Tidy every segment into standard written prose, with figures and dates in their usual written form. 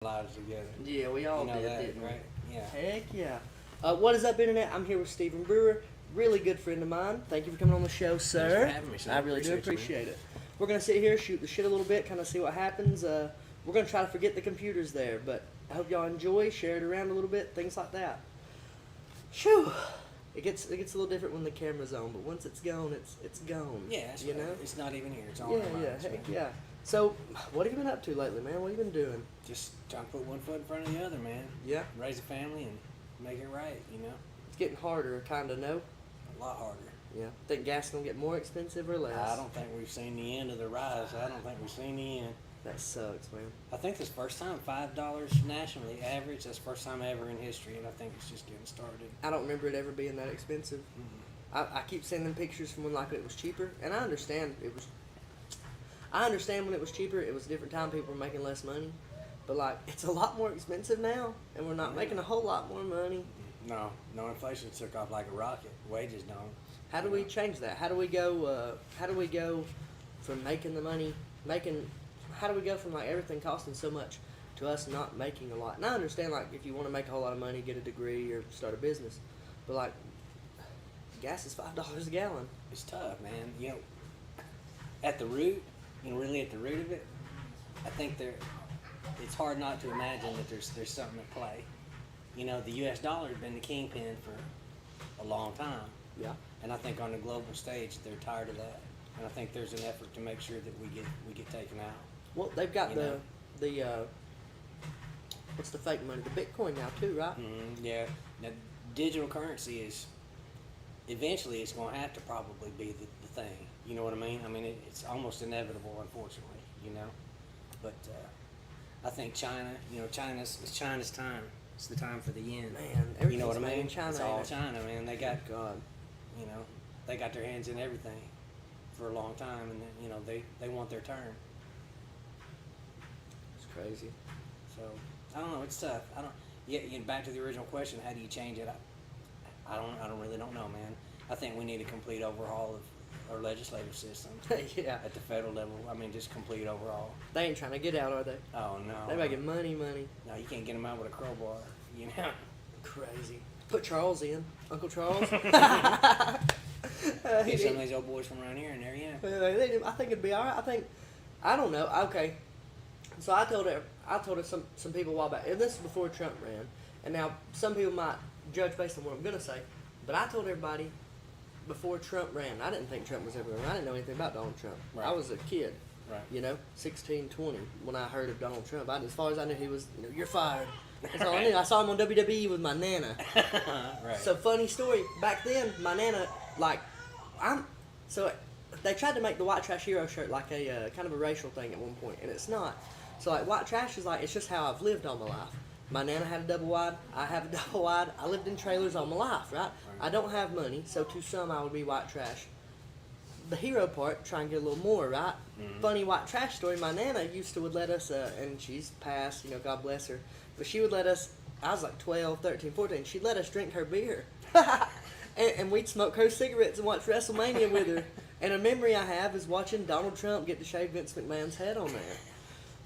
lives together. Yeah, we all You know did, that, didn't we? right? Yeah. Heck yeah. What is up, Internet? I'm here with Stephen Brewer, really good friend of mine. Thank you for coming on the show, sir. Thanks for having me, sir. I really do appreciate it. We're going to sit here, shoot the shit a little bit, kind of see what happens. We're going to try to forget the computers there, but I hope y'all enjoy, share it around a little bit, things like that. Shoo! It gets a little different when the camera's on, but once it's gone, it's gone. Yeah, that's you right. know? It's not even here. It's on Yeah, our minds, heck man. yeah. So, what have you been up to lately, man? What have you been doing? Just trying to put one foot in front of the other, man. Yeah, Raise a family and make it right, you know? it's getting harder, kind of, no? A lot harder. Yeah. Think gas gonna get more expensive or less? I don't think we've seen the end of the rise. I don't think we've seen the end. That sucks, man. I think this first time, $5 nationally average. That's the first time ever in history, and I think it's just getting started. I don't remember it ever being that expensive. I keep sending pictures from when like it was cheaper, and I understand it was. I understand when it was cheaper. It was a different time. People were making less money, but like it's a lot more expensive now, and we're not making a whole lot more money. No, inflation took off like a rocket. Wages don't. How do we change that? How do we go? How do we go from making the money, How do we go from like everything costing so much to us not making a lot? And I understand like if you want to make a whole lot of money, get a degree or start a business, but like gas is $5 a gallon. It's tough, man. You know, at the root, really at the root of it, I think it's hard not to imagine that there's something at play. You know, the U.S. dollar has been the kingpin for a long time. Yeah. And I think on the global stage, they're tired of that. And I think there's an effort to make sure that we get taken out. Well, they've got You the what's the fake money? The Bitcoin now too, right? Yeah. Now, digital currency is eventually it's going to have to probably be the thing. You know what I mean? I mean, it's almost inevitable, unfortunately. You know, but I think China. You know, it's China's time. It's the time for the yen. Man, You know what I everything's made mean? in China. It's all ain't it? China, man. They got God. you know, they got their hands in everything for a long time, and you know they want their turn. It's crazy. So I don't know. It's tough. I don't. Yeah. Back to the original question. How do you change it? I don't really don't know, man. I think we need a complete overhaul of our legislative system Yeah. at the federal level. I mean, just complete overhaul. They ain't trying to get out, are they? Oh no. They making money. No, you can't get them out with a crowbar. You know. Crazy. Put Charles in. Uncle Charles. Get some of these old boys from around here, and there you go. I think it'd be all right. I don't know. Okay. So I told some people a while back, and this is before Trump ran, and now some people might judge based on what I'm going to say, but I told everybody before Trump ran, I didn't think Trump was ever going to run. I didn't know anything about Donald Trump. Right. I was a kid, Right. 16, 20, when I heard of Donald Trump. As far as I knew, he was, you're fired. That's all I knew. I saw him on WWE with my Nana. Right. So funny story. Back then, my Nana, so they tried to make the White Trash Hero shirt like a kind of a racial thing at one point, and it's not. So like white trash is like, it's just how I've lived all my life. My Nana had a double wide. I have a double wide. I lived in trailers all my life, right? I don't have money, so to some I would be white trash. The hero part, try and get a little more, right? Funny white trash story. My Nana would let us, and she's passed, God bless her, but she would let us, I was like 12, 13, 14, she'd let us drink her beer. and we'd smoke her cigarettes and watch WrestleMania with her. And a memory I have is watching Donald Trump get to shave Vince McMahon's head on there.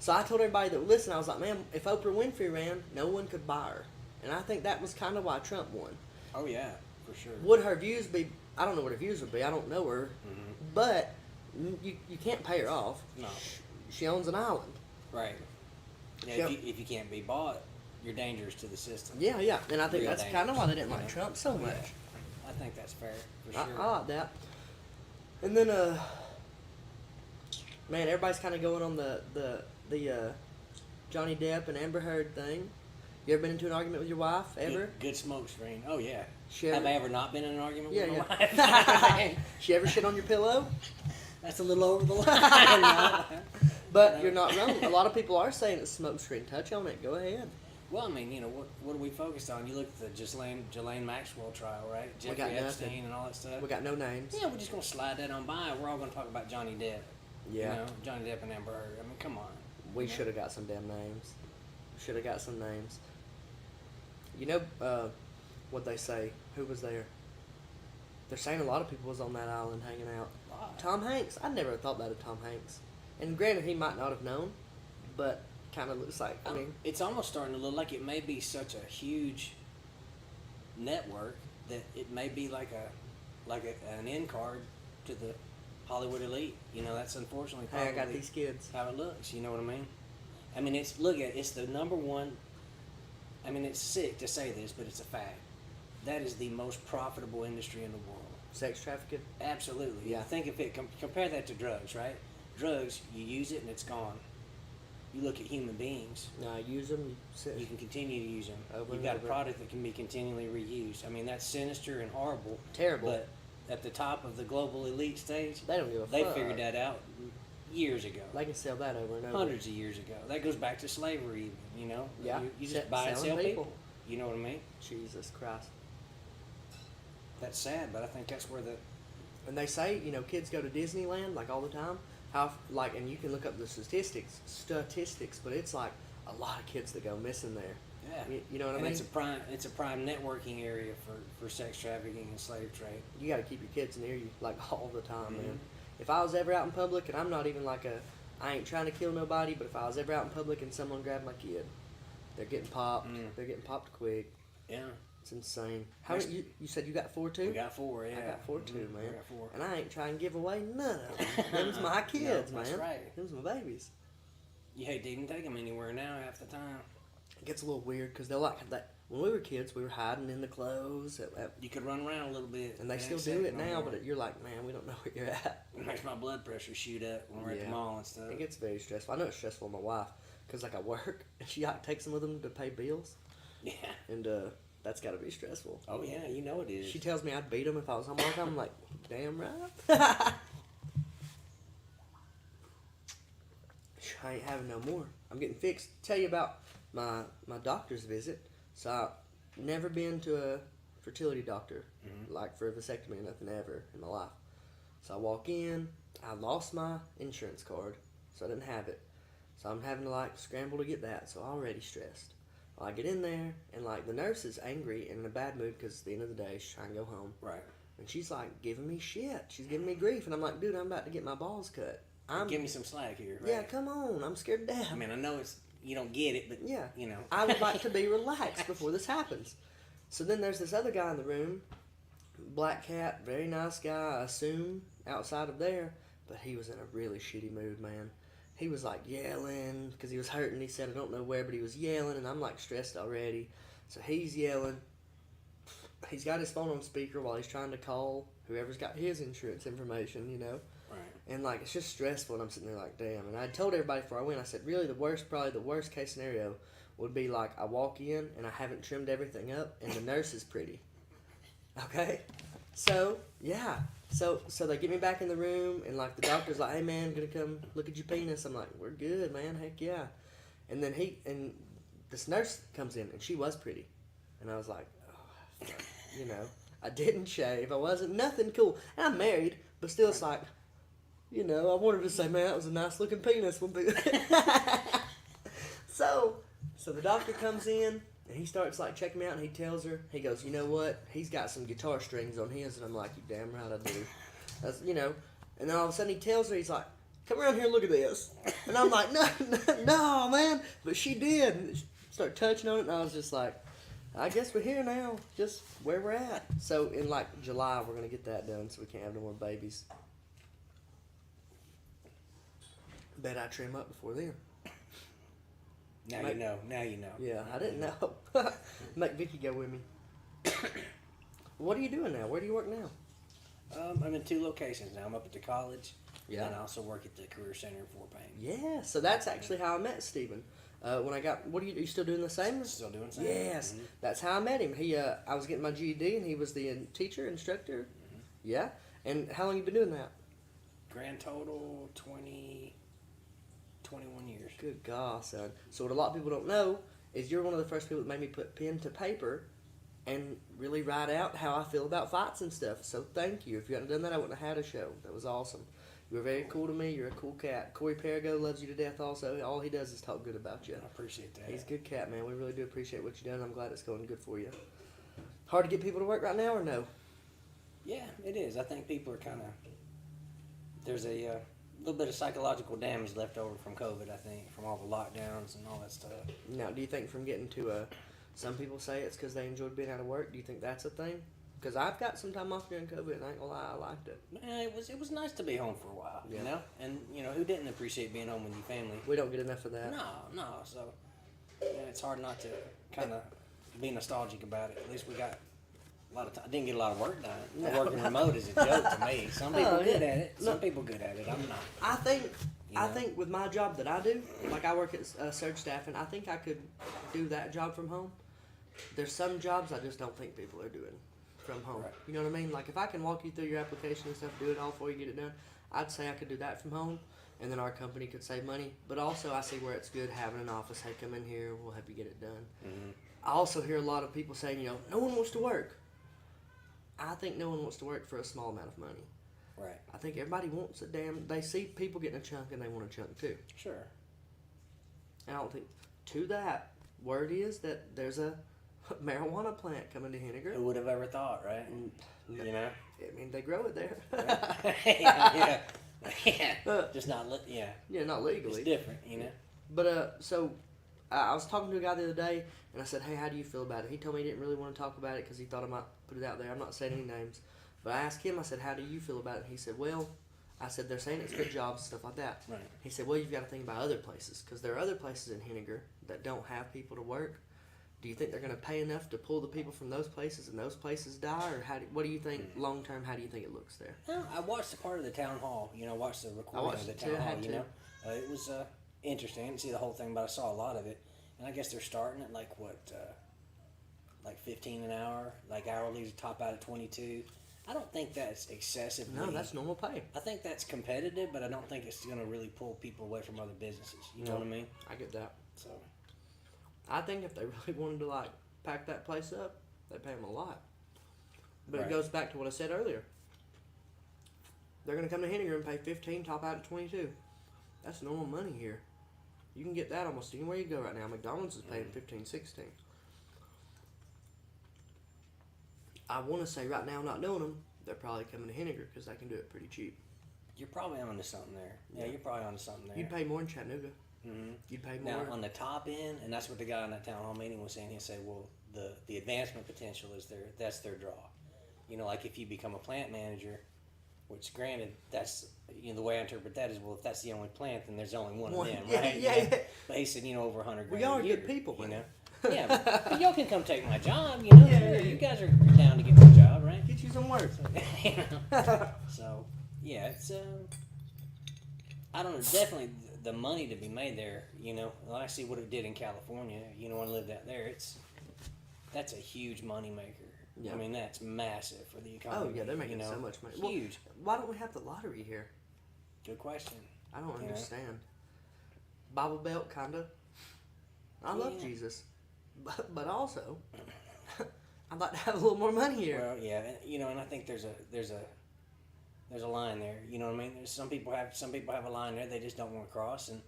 So I told everybody that would listen, I was like, man, if Oprah Winfrey ran, no one could buy her. And I think that was kind of why Trump won. Oh yeah, for sure. Would her views be, I don't know what her views would be, I don't know her, but you can't pay her off. No. She owns an island. Right. Yeah, if you can't be bought, you're dangerous to the system. Yeah, and I think Real that's kind of why they didn't like dangerous, Trump so much. Yeah. I think that's fair, for I sure. like that. And then, man, everybody's kind of going on the Johnny Depp and Amber Heard thing. You ever been into an argument with your wife, ever? Good smoke screen. Oh, yeah. She Have ever- I ever not been in an argument Yeah, with my yeah. wife? She ever shit on your pillow? That's a little over the line. But you're not wrong. A lot of people are saying it's smoke screen. Touch on it. Go ahead. Well, I mean, what are we focused on? You look at the Ghislaine Maxwell trial, right? We got Jeffrey nothing. Epstein and all that stuff. We got no names. Yeah, we're just going to slide that on by. We're all going to talk about Johnny Depp. Yeah. Johnny Depp and Amber Heard. I mean, come on. We should have got some damn names. Should have got some names. What they say? Who was there? They're saying a lot of people was on that island hanging out. Wow. Tom Hanks. I never thought that of Tom Hanks. And granted, he might not have known, but kind of looks like. I mean, It's almost starting to look like it may be such a huge network that it may be like an end card to the Hollywood elite. You know, that's unfortunately hey, probably I got these kids. how it looks. You know what I mean? I mean, it's the number one. I mean, it's sick to say this, but it's a fact. That is the most profitable industry in the world. Sex trafficking. Absolutely. Yeah. Think if it compare that to drugs, right? Drugs, you use it and it's gone. You look at human beings. No, use them. You can continue to use them. Over You've and got over. a product that can be continually reused. I mean, that's sinister and horrible. Terrible. But at the top of the global elite stage, They don't give a they fuck. figured that out years ago. They can sell that over and over. Hundreds of years ago. That goes back to slavery, even, you know? Yeah. You just buy and Selling sell people. You know what I mean? Jesus Christ. That's sad, but I think that's where the... And they say, you know, kids go to Disneyland like all the time. How like, and you can look up the statistics, but it's like a lot of kids that go missing there. Yeah. You know what I And mean? it's a prime networking area for sex trafficking and slave trade. You got to keep your kids near you like all the time, Mhm. man. If I was ever out in public, and I'm not even like I ain't trying to kill nobody, but if I was ever out in public and someone grabbed my kid, they're getting popped. Mm. They're getting popped quick. Yeah. It's insane. How Next- many, you said you got 4 too? We got 4, yeah. I got 4 too, Mhm. man. I got 4. And I ain't trying to give away none of them. Them's my kids, No, man. that's right. Them's my babies. You hate to even take them anywhere now half the time. It gets a little weird because they're like that. When we were kids, we were hiding in the clothes, You could run around a little bit. and they still ain't do safe it no now. more. But you're like, man, we don't know where you're at. It makes my blood pressure shoot up when we're at the Yeah. mall and stuff. It gets very stressful. I know it's stressful on my wife because like I work and she like takes them with them to pay bills, Yeah. and that's got to be stressful. Oh, yeah, you know it is. She tells me I'd beat them if I was home all the time. I'm like, damn right. I ain't having no more. I'm getting fixed. Tell you about my doctor's visit. So I've never been to a fertility doctor, like for a vasectomy or nothing ever in my life. So I walk in. I lost my insurance card, so I didn't have it. So I'm having to like scramble to get that. So already stressed. Well, I get in there, and like the nurse is angry and in a bad mood because at the end of the day she's trying to go home. Right. And she's like giving me shit. She's giving me grief, and I'm like, dude, I'm about to get my balls cut. Give me some slack here, right? Yeah, come on. I'm scared to death. I mean, I know you don't get it, but, Yeah. you know. I would like to be relaxed before this happens. So then there's this other guy in the room, black cat, very nice guy, I assume, outside of there, but he was in a really shitty mood, man. He was like yelling because he was hurting. He said, I don't know where, but he was yelling, and I'm like stressed already. So he's yelling. He's got his phone on speaker while he's trying to call whoever's got his insurance information, you know. Right. And like it's just stressful, and I'm sitting there like, damn. And I told everybody before I went, I said, really, probably the worst case scenario would be like I walk in and I haven't trimmed everything up, and the nurse is pretty. Okay, so yeah, so they get me back in the room, and like the doctor's like, hey man, gonna come look at your penis. I'm like, we're good, man, heck yeah. And then this nurse comes in, and she was pretty, and I was like, oh, fuck. You know, I didn't shave, I wasn't nothing cool, and I'm married, but still it's like. You know, I wanted to say, man, that was a nice looking penis. So the doctor comes in and he starts like checking me out, and he tells her, he goes, you know what? He's got some guitar strings on his, and I'm like, you damn right I do. That's, you know, and then all of a sudden he tells her, he's like, come around here and look at this. And I'm like, no, man. But she did. And she started touching on it, and I was just like, I guess we're here now, just where we're at. So in like July, we're going to get that done so we can't have no more babies. Bet I trim up before then. Now you know. Now you know. Yeah, I didn't know. Make Vicky go with me. What are you doing now? Where do you work now? I'm in 2 locations now. I'm up at the college. Yeah. And I also work at the Career Center in Fort Payne. Yeah, so that's actually how I met Stephen. When I got, are you still doing the same? Still doing the same? Yes, Mhm. that's how I met him. I was getting my GED, and he was the teacher, instructor. Mhm. Yeah, and how long you been doing that? Grand total 21 years. Good God, son. So what a lot of people don't know is you're one of the first people that made me put pen to paper and really write out how I feel about fights and stuff. So thank you. If you hadn't done that, I wouldn't have had a show. That was awesome. You were very cool to me. You're a cool cat. Corey Perigo loves you to death also. All he does is talk good about you. I appreciate that. He's a good cat, man. We really do appreciate what you've done. I'm glad it's going good for you. Hard to get people to work right now, or no? Yeah, it is. I think people are kind of, there's a, little bit of psychological damage left over from COVID, I think, from all the lockdowns and all that stuff. Now, do you think from getting to some people say it's because they enjoyed being out of work. Do you think that's a thing? Because I've got some time off during COVID, and I ain't gonna lie, I liked it. Man, it was nice to be home for a while, Yeah. you know? And, you know, who didn't appreciate being home with your family? We don't get enough of that. No, so yeah, it's hard not to kind of be nostalgic about it. At least we got a lot of time. I didn't get a lot of work done. No. Working remote is a joke to me. Some people Oh, good yeah. at it. Some No. people good at it. I'm not. I think You I know? think with my job that I do, like I work at surge staff, and I think I could do that job from home. There's some jobs I just don't think people are doing from home. Right. You know what I mean? Like if I can walk you through your application and stuff, do it all for you, get it done, I'd say I could do that from home, and then our company could save money. But also I see where it's good having an office. Hey, come in here, we'll help you get it done. Mm-hmm. I also hear a lot of people saying, you know, no one wants to work. I think no one wants to work for a small amount of money. Right. I think everybody wants a damn. They see people getting a chunk and they want a chunk too. Sure. And I don't think to that word is that there's a marijuana plant coming to Henniger. Who would have ever thought, right? And, You know? I mean, they grow it there. yeah. Just not, yeah. Yeah, not It's legally. different, you know? But so I was talking to a guy the other day, and I said, "Hey, how do you feel about it?" He told me he didn't really want to talk about it because he thought I might put it out there. I'm not saying any names, but I asked him. I said, "How do you feel about it?" He said, "Well," I said, "they're saying it's good jobs, stuff like that." Right. He said, "Well, you've got to think about other places because there are other places in Henniger that don't have people to work. Do you think they're going to pay enough to pull the people from those places and those places die, or what do you think long term? How do you think it looks there?" Well, I watched the part of the town hall. You know, I watched the recording watched of the it town too, I hall. had You to. know, it was interesting. I didn't see the whole thing, but I saw a lot of it. And I guess they're starting at like what, like 15 an hour, like hourly to top out at 22. I don't think that's excessive. No, that's normal pay. I think that's competitive, but I don't think it's going to really pull people away from other businesses. You know what I mean? I get that. So I think if they really wanted to like pack that place up, they pay them a lot. But Right. it goes back to what I said earlier. They're going to come to Henniger and pay 15, top out at 22. That's normal money here. You can get that almost anywhere you go right now. McDonald's is paying 15, 16. I want to say right now, not knowing them, they're probably coming to Henniger because they can do it pretty cheap. you're probably onto something there. Yeah, Yeah. you're probably onto something there. You'd pay more in Chattanooga. Mm-hmm. You'd pay Now, more. on the top end, and that's what the guy in that town hall meeting was saying. He said, "Well, the advancement potential is that's their draw. You know, like if you become a plant manager, which granted, that's the way I interpret that is, well, if that's the only plant, then there's only one of them, Yeah, right? yeah, You know? yeah. But he said, over 100 We grand are a year, good people, you man. know. Yeah, but y'all can come take my job. You know, Yeah, sure, yeah. you guys are down to get the job, right? Get you some work. You know? So yeah, it's I don't know, definitely the money to be made there. When I see what it did in California, when I lived out there, that's a huge money maker. Yeah. I mean, that's massive for the Oh economy. yeah, they're making so much money. Huge. Well, why don't we have the lottery here? Good question. I don't Yeah. understand. Bible Belt, kinda. I love Yeah. Jesus, but also, I'd like to have a little more money here. Well, yeah, and I think there's a line there. You know what I mean? There's some people have a line there they just don't want to cross, and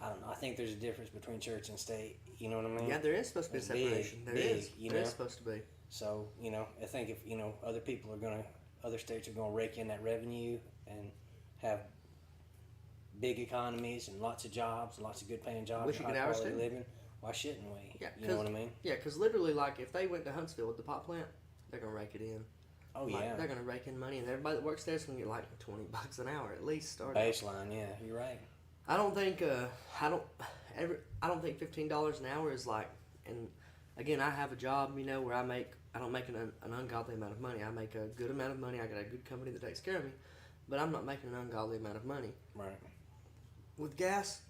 I don't know. I think there's a difference between church and state. You know what I mean? Yeah, there is supposed to be a It's big, separation. There big, is. you There is know? supposed to be. So, I think if, other states are going to rake in that revenue and have big economies and lots of jobs, lots of good paying jobs, We and should high get ours quality too. living, why shouldn't we? Yeah, You know what I mean? Yeah, because literally, like, if they went to Huntsville with the pot plant, they're gonna rake it in. Oh, Like, yeah. they're gonna rake in money, and everybody that works there is gonna get like $20 an hour at least. Start. Baseline, yeah, you're right. I don't think I don't think $15 an hour is like. And again, I have a job, where I don't make an ungodly amount of money. I make a good amount of money. I got a good company that takes care of me, but I'm not making an ungodly amount of money. Right. With gas,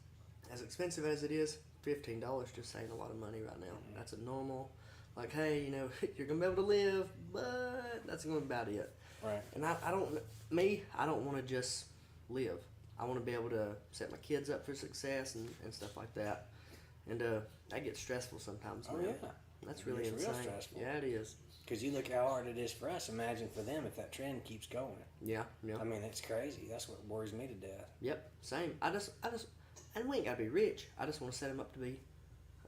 as expensive as it is, $15 just ain't a lot of money right now. Mm-hmm. That's a normal, like, hey, you're gonna be able to live, but that's gonna be about it. Right. And I don't want to just live. I want to be able to set my kids up for success and stuff like that. And that gets stressful sometimes, Oh, man. yeah. That's really It's real insane. stressful. Yeah, it is. Because you look how hard it is for us. Imagine for them if that trend keeps going. Yeah, yeah. I mean, it's crazy. That's what worries me to death. Yep, same. I just, and we ain't gotta be rich. I just want to set them up to be,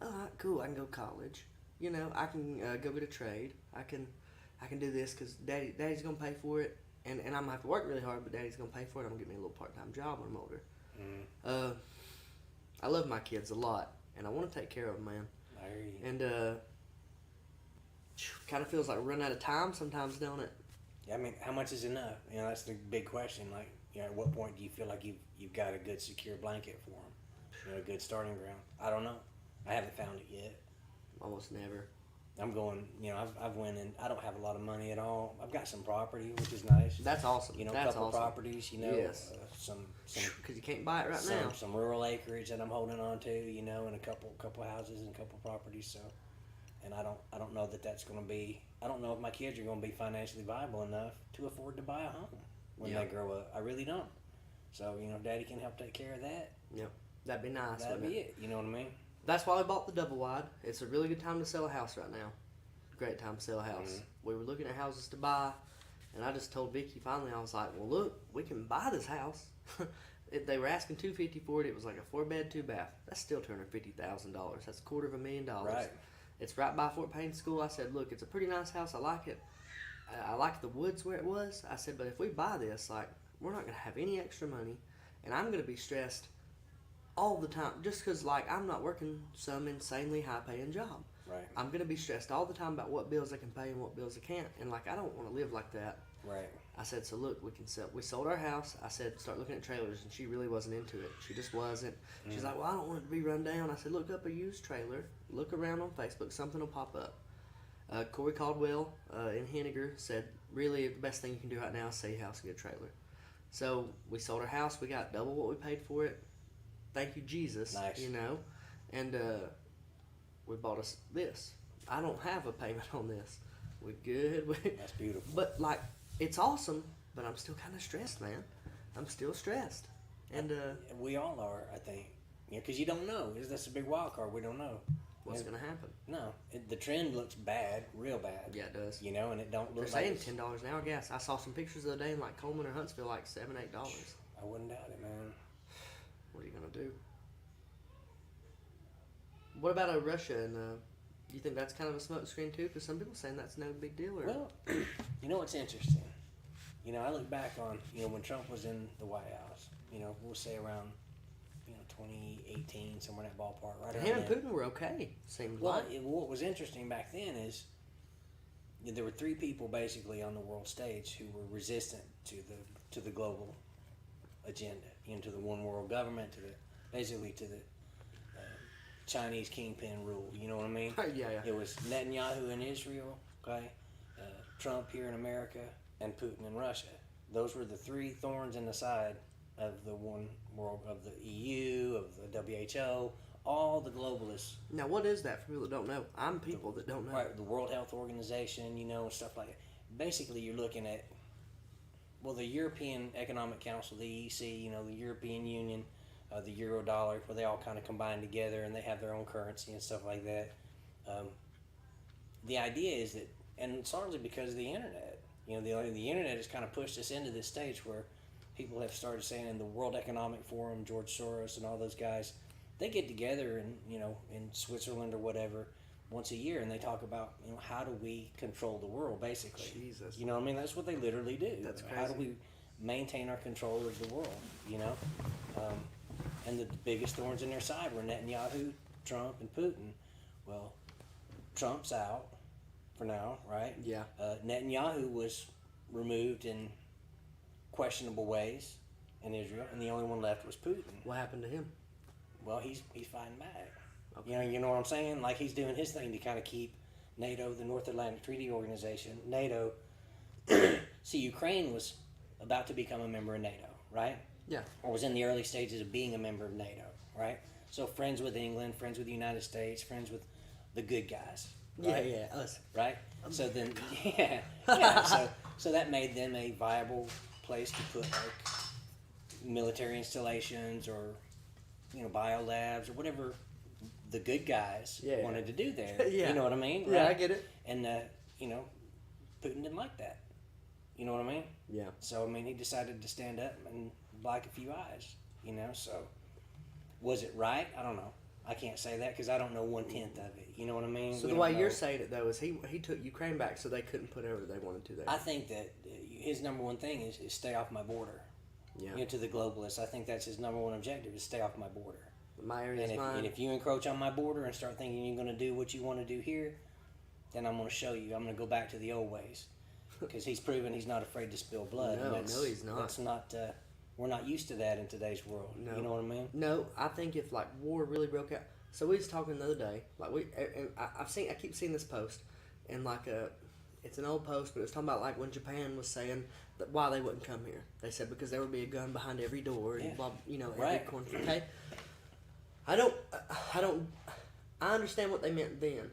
all right, cool. I can go to college. I can go get a trade. I can do this because daddy's gonna pay for it. and I'm gonna have to work really hard, but Daddy's gonna pay for it. I'm gonna get me a little part-time job when I'm older. Mm. I love my kids a lot, and I want to take care of them, man. I hear you. And kind of feels like we're running out of time sometimes, don't it? Yeah, I mean, how much is enough? You know, that's the big question. Like, you know, at what point do you feel like you've got a good secure blanket for them? You know, a good starting ground. I don't know. I haven't found it yet. Almost never. I'm going. You know, I've went in. I don't have a lot of money at all. I've got some property, which is nice. That's awesome. You know, a That's couple awesome. properties. You know, Yes. Some Because you can't buy it right now. some rural acreage that I'm holding on to. You know, and a couple houses and a couple properties. So, and I don't know that that's going to be. I don't know if my kids are going to be financially viable enough to afford to buy a home when they grow up. I really don't. So, you know, Daddy can help take care of that. Yep. That'd be nice. That'd be it. You know what I mean? That's why we bought the double wide. It's a really good time to sell a house right now. Great time to sell a house. Mm-hmm. We were looking at houses to buy, and I just told Vicky finally, I was like, well, look, we can buy this house. They were asking $250 for it. It was like a 4-bed, 2-bath. That's still $250,000. That's $250,000. Right. It's right by Fort Payne School. I said, look, it's a pretty nice house. I like it. I like the woods where it was. I said, but if we buy this, like, we're not going to have any extra money, and I'm going to be stressed all the time just because, like, I'm not working some insanely high-paying job. Right. I'm going to be stressed all the time about what bills I can pay and what bills I can't, and, like, I don't want to live like that. Right. I said, so look, we sold our house. I said, start looking at trailers, and she really wasn't into it. She just wasn't. She's like, well, I don't want it to be run down. I said, look up a used trailer. Look around on Facebook. Something will pop up. Corey Caldwell in Henniger said, really, the best thing you can do right now is sell your house and get a trailer. So we sold our house. We got double what we paid for it. Thank you, Jesus. Nice. You know, and we bought us this. I don't have a payment on this. We're good. That's beautiful. But, like, it's awesome, but I'm still kind of stressed, man. I'm still stressed. And we all are, I think. Yeah, because you don't know. That's a big wild card. We don't know what's going to happen. No, the trend looks bad, real bad. Yeah, it does. You know, and it don't look They're like saying $10 an hour gas. I saw some pictures the other day in, like, Coleman or Huntsville, like $7, $8. I wouldn't doubt it, man. What are you going to do? What about Russia? And you think that's kind of a smokescreen, too? Because some people saying that's no big deal. Or... Well, you know what's interesting? You know, I look back on, you know, when Trump was in the White House, you know, we'll say around, you know, 2018, somewhere in that ballpark, right around him and then. Putin were okay, seemed Well, like. what was interesting back then is there were 3 people basically on the world stage who were resistant to the global agenda, you know, to the one world government, basically to the Chinese kingpin rule. You know what I mean? Yeah. It was Netanyahu in Israel, okay, Trump here in America, and Putin in Russia. Those were the 3 thorns in the side of the one world, of the EU, of the WHO, all the globalists. Now, what is that for people that don't know? I'm people that don't know. Right, the World Health Organization, you know, stuff like that. Basically, you're looking at, well, the European Economic Council, the EEC, you know, the European Union, the Euro dollar, where they all kind of combine together and they have their own currency and stuff like that. The idea is that, and it's largely because of the internet. You know, the internet has kind of pushed us into this stage where people have started saying in the World Economic Forum, George Soros and all those guys, they get together in, you know, in Switzerland or whatever once a year and they talk about, you know, how do we control the world, basically. Jesus. You know what I mean? That's what they literally do. That's crazy. How do we maintain our control of the world, you know? And the biggest thorns in their side were Netanyahu, Trump, and Putin. Well, Trump's out for now, right? Yeah. Netanyahu was removed in questionable ways in Israel, and the only one left was Putin. What happened to him? Well, he's fighting back. Okay. You know what I'm saying? Like, he's doing his thing to kind of keep NATO, the North Atlantic Treaty Organization, NATO. See, Ukraine was about to become a member of NATO, right? Yeah. Or was in the early stages of being a member of NATO, right? So friends with England, friends with the United States, friends with the good guys. Right? Yeah, us. Right? So then, yeah. So that made them a viable place to put, like, military installations or, you know, biolabs or whatever the good guys wanted to do there. Yeah. You know what I mean? Yeah, right? I get it. And, you know, Putin didn't like that. You know what I mean? Yeah. So, I mean, he decided to stand up and black a few eyes, you know, so was it right? I don't know. I can't say that because I don't know 1/10 of it. You know what I mean? So the way you're saying it, though, is he took Ukraine back so they couldn't put whoever they wanted to there. I think that his number one thing is stay off my border. Yeah. You know, to the globalists, I think that's his number one objective is stay off my border. My area is mine. And if you encroach on my border and start thinking you're going to do what you want to do here, then I'm going to show you. I'm going to go back to the old ways. Because he's proven he's not afraid to spill blood. No, he's not. That's not. We're not used to that in today's world. No. You know what I mean? No, I think if like war really broke out. So we was talking the other day. Like I keep seeing this post, and like it's an old post, but it was talking about like when Japan was saying that why they wouldn't come here. They said because there would be a gun behind every door and blah, every corner. Okay. I understand what they meant then.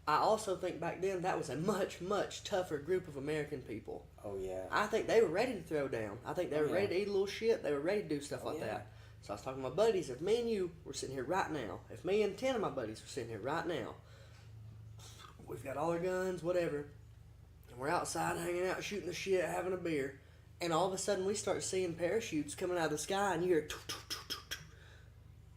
I also think back then that was a much, much tougher group of American people. Oh, yeah. I think they were ready to throw down. I think they were ready to eat a little shit. They were ready to do stuff like that. So I was talking to my buddies. If me and you were sitting here right now, if me and 10 of my buddies were sitting here right now, we've got all our guns, whatever, and we're outside hanging out, shooting the shit, having a beer, and all of a sudden we start seeing parachutes coming out of the sky, and you hear,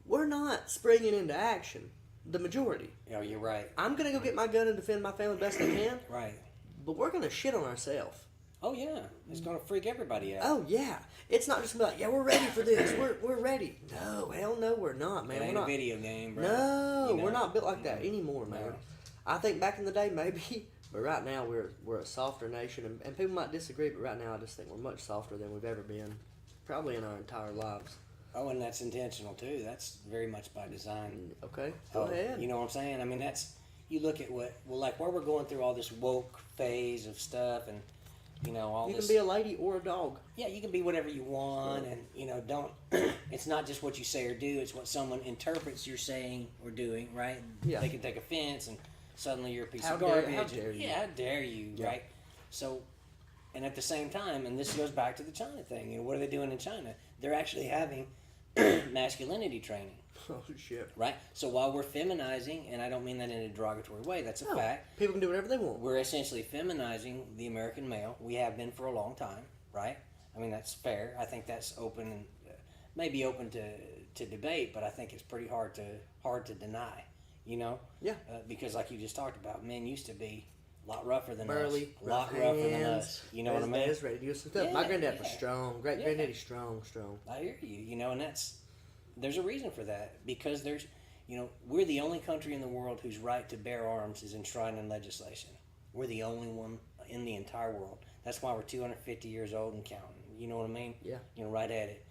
we're not springing into action. The majority. Oh, you're right. I'm going to go get my gun and defend my family best I can. Right. But we're going to shit on ourselves. Oh, yeah. It's going to freak everybody out. Oh, yeah. It's not just going to be like, yeah, we're ready for this. We're ready. No, hell no, we're not, man. It ain't we're not. a video game, bro. No, we're not built like that anymore, man. No. I think back in the day, maybe, but right now we're a softer nation. And people might disagree, but right now I just think we're much softer than we've ever been, probably in our entire lives. Oh, and that's intentional, too. That's very much by design. Okay, go ahead. You know what I'm saying? I mean, you look at where we're going through all this woke phase of stuff and, all you this. You can be a lady or a dog. Yeah, you can be whatever you want and, don't, it's not just what you say or do, it's what someone interprets you're saying or doing, right? Yeah. They can take offense and suddenly you're a piece How of garbage. how dare you? Yeah, how dare you, right? So, and at the same time, and this goes back to the China thing, what are they doing in China? They're actually having masculinity training. Oh, shit. Right? So while we're feminizing, and I don't mean that in a derogatory way, that's a fact. People can do whatever they want. We're essentially feminizing the American male. We have been for a long time, right? I mean, that's fair. I think that's open and maybe open to debate, but I think it's pretty hard to deny, Yeah. Because like you just talked about, men used to be a lot rougher than Burly, us. A lot rougher than us. You know what I mean? Is ready to do some stuff. Yeah, My granddad was strong. Granddaddy's strong. I hear you. And there's a reason for that. Because there's, we're the only country in the world whose right to bear arms is enshrined in legislation. We're the only one in the entire world. That's why we're 250 years old and counting. You know what I mean? Yeah. Right at it.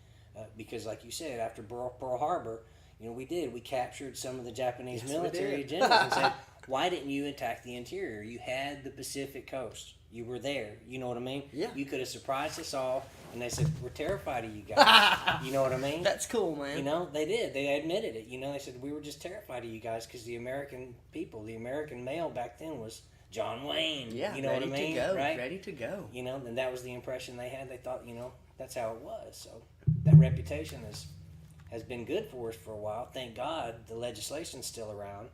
Because like you said, after Pearl Harbor, we captured some of the Japanese military generals and said, why didn't you attack the interior? You had the Pacific coast. You were there. You know what I mean? Yeah. You could have surprised us all, and they said, we're terrified of you guys. You know what I mean? That's cool, man. They did. They admitted it. They said, we were just terrified of you guys because the American people, the American male back then was John Wayne. Yeah, you know what I mean? To go, right? Ready to go. And that was the impression they had. They thought, that's how it was. So that reputation has been good for us for a while. Thank God the legislation's still around,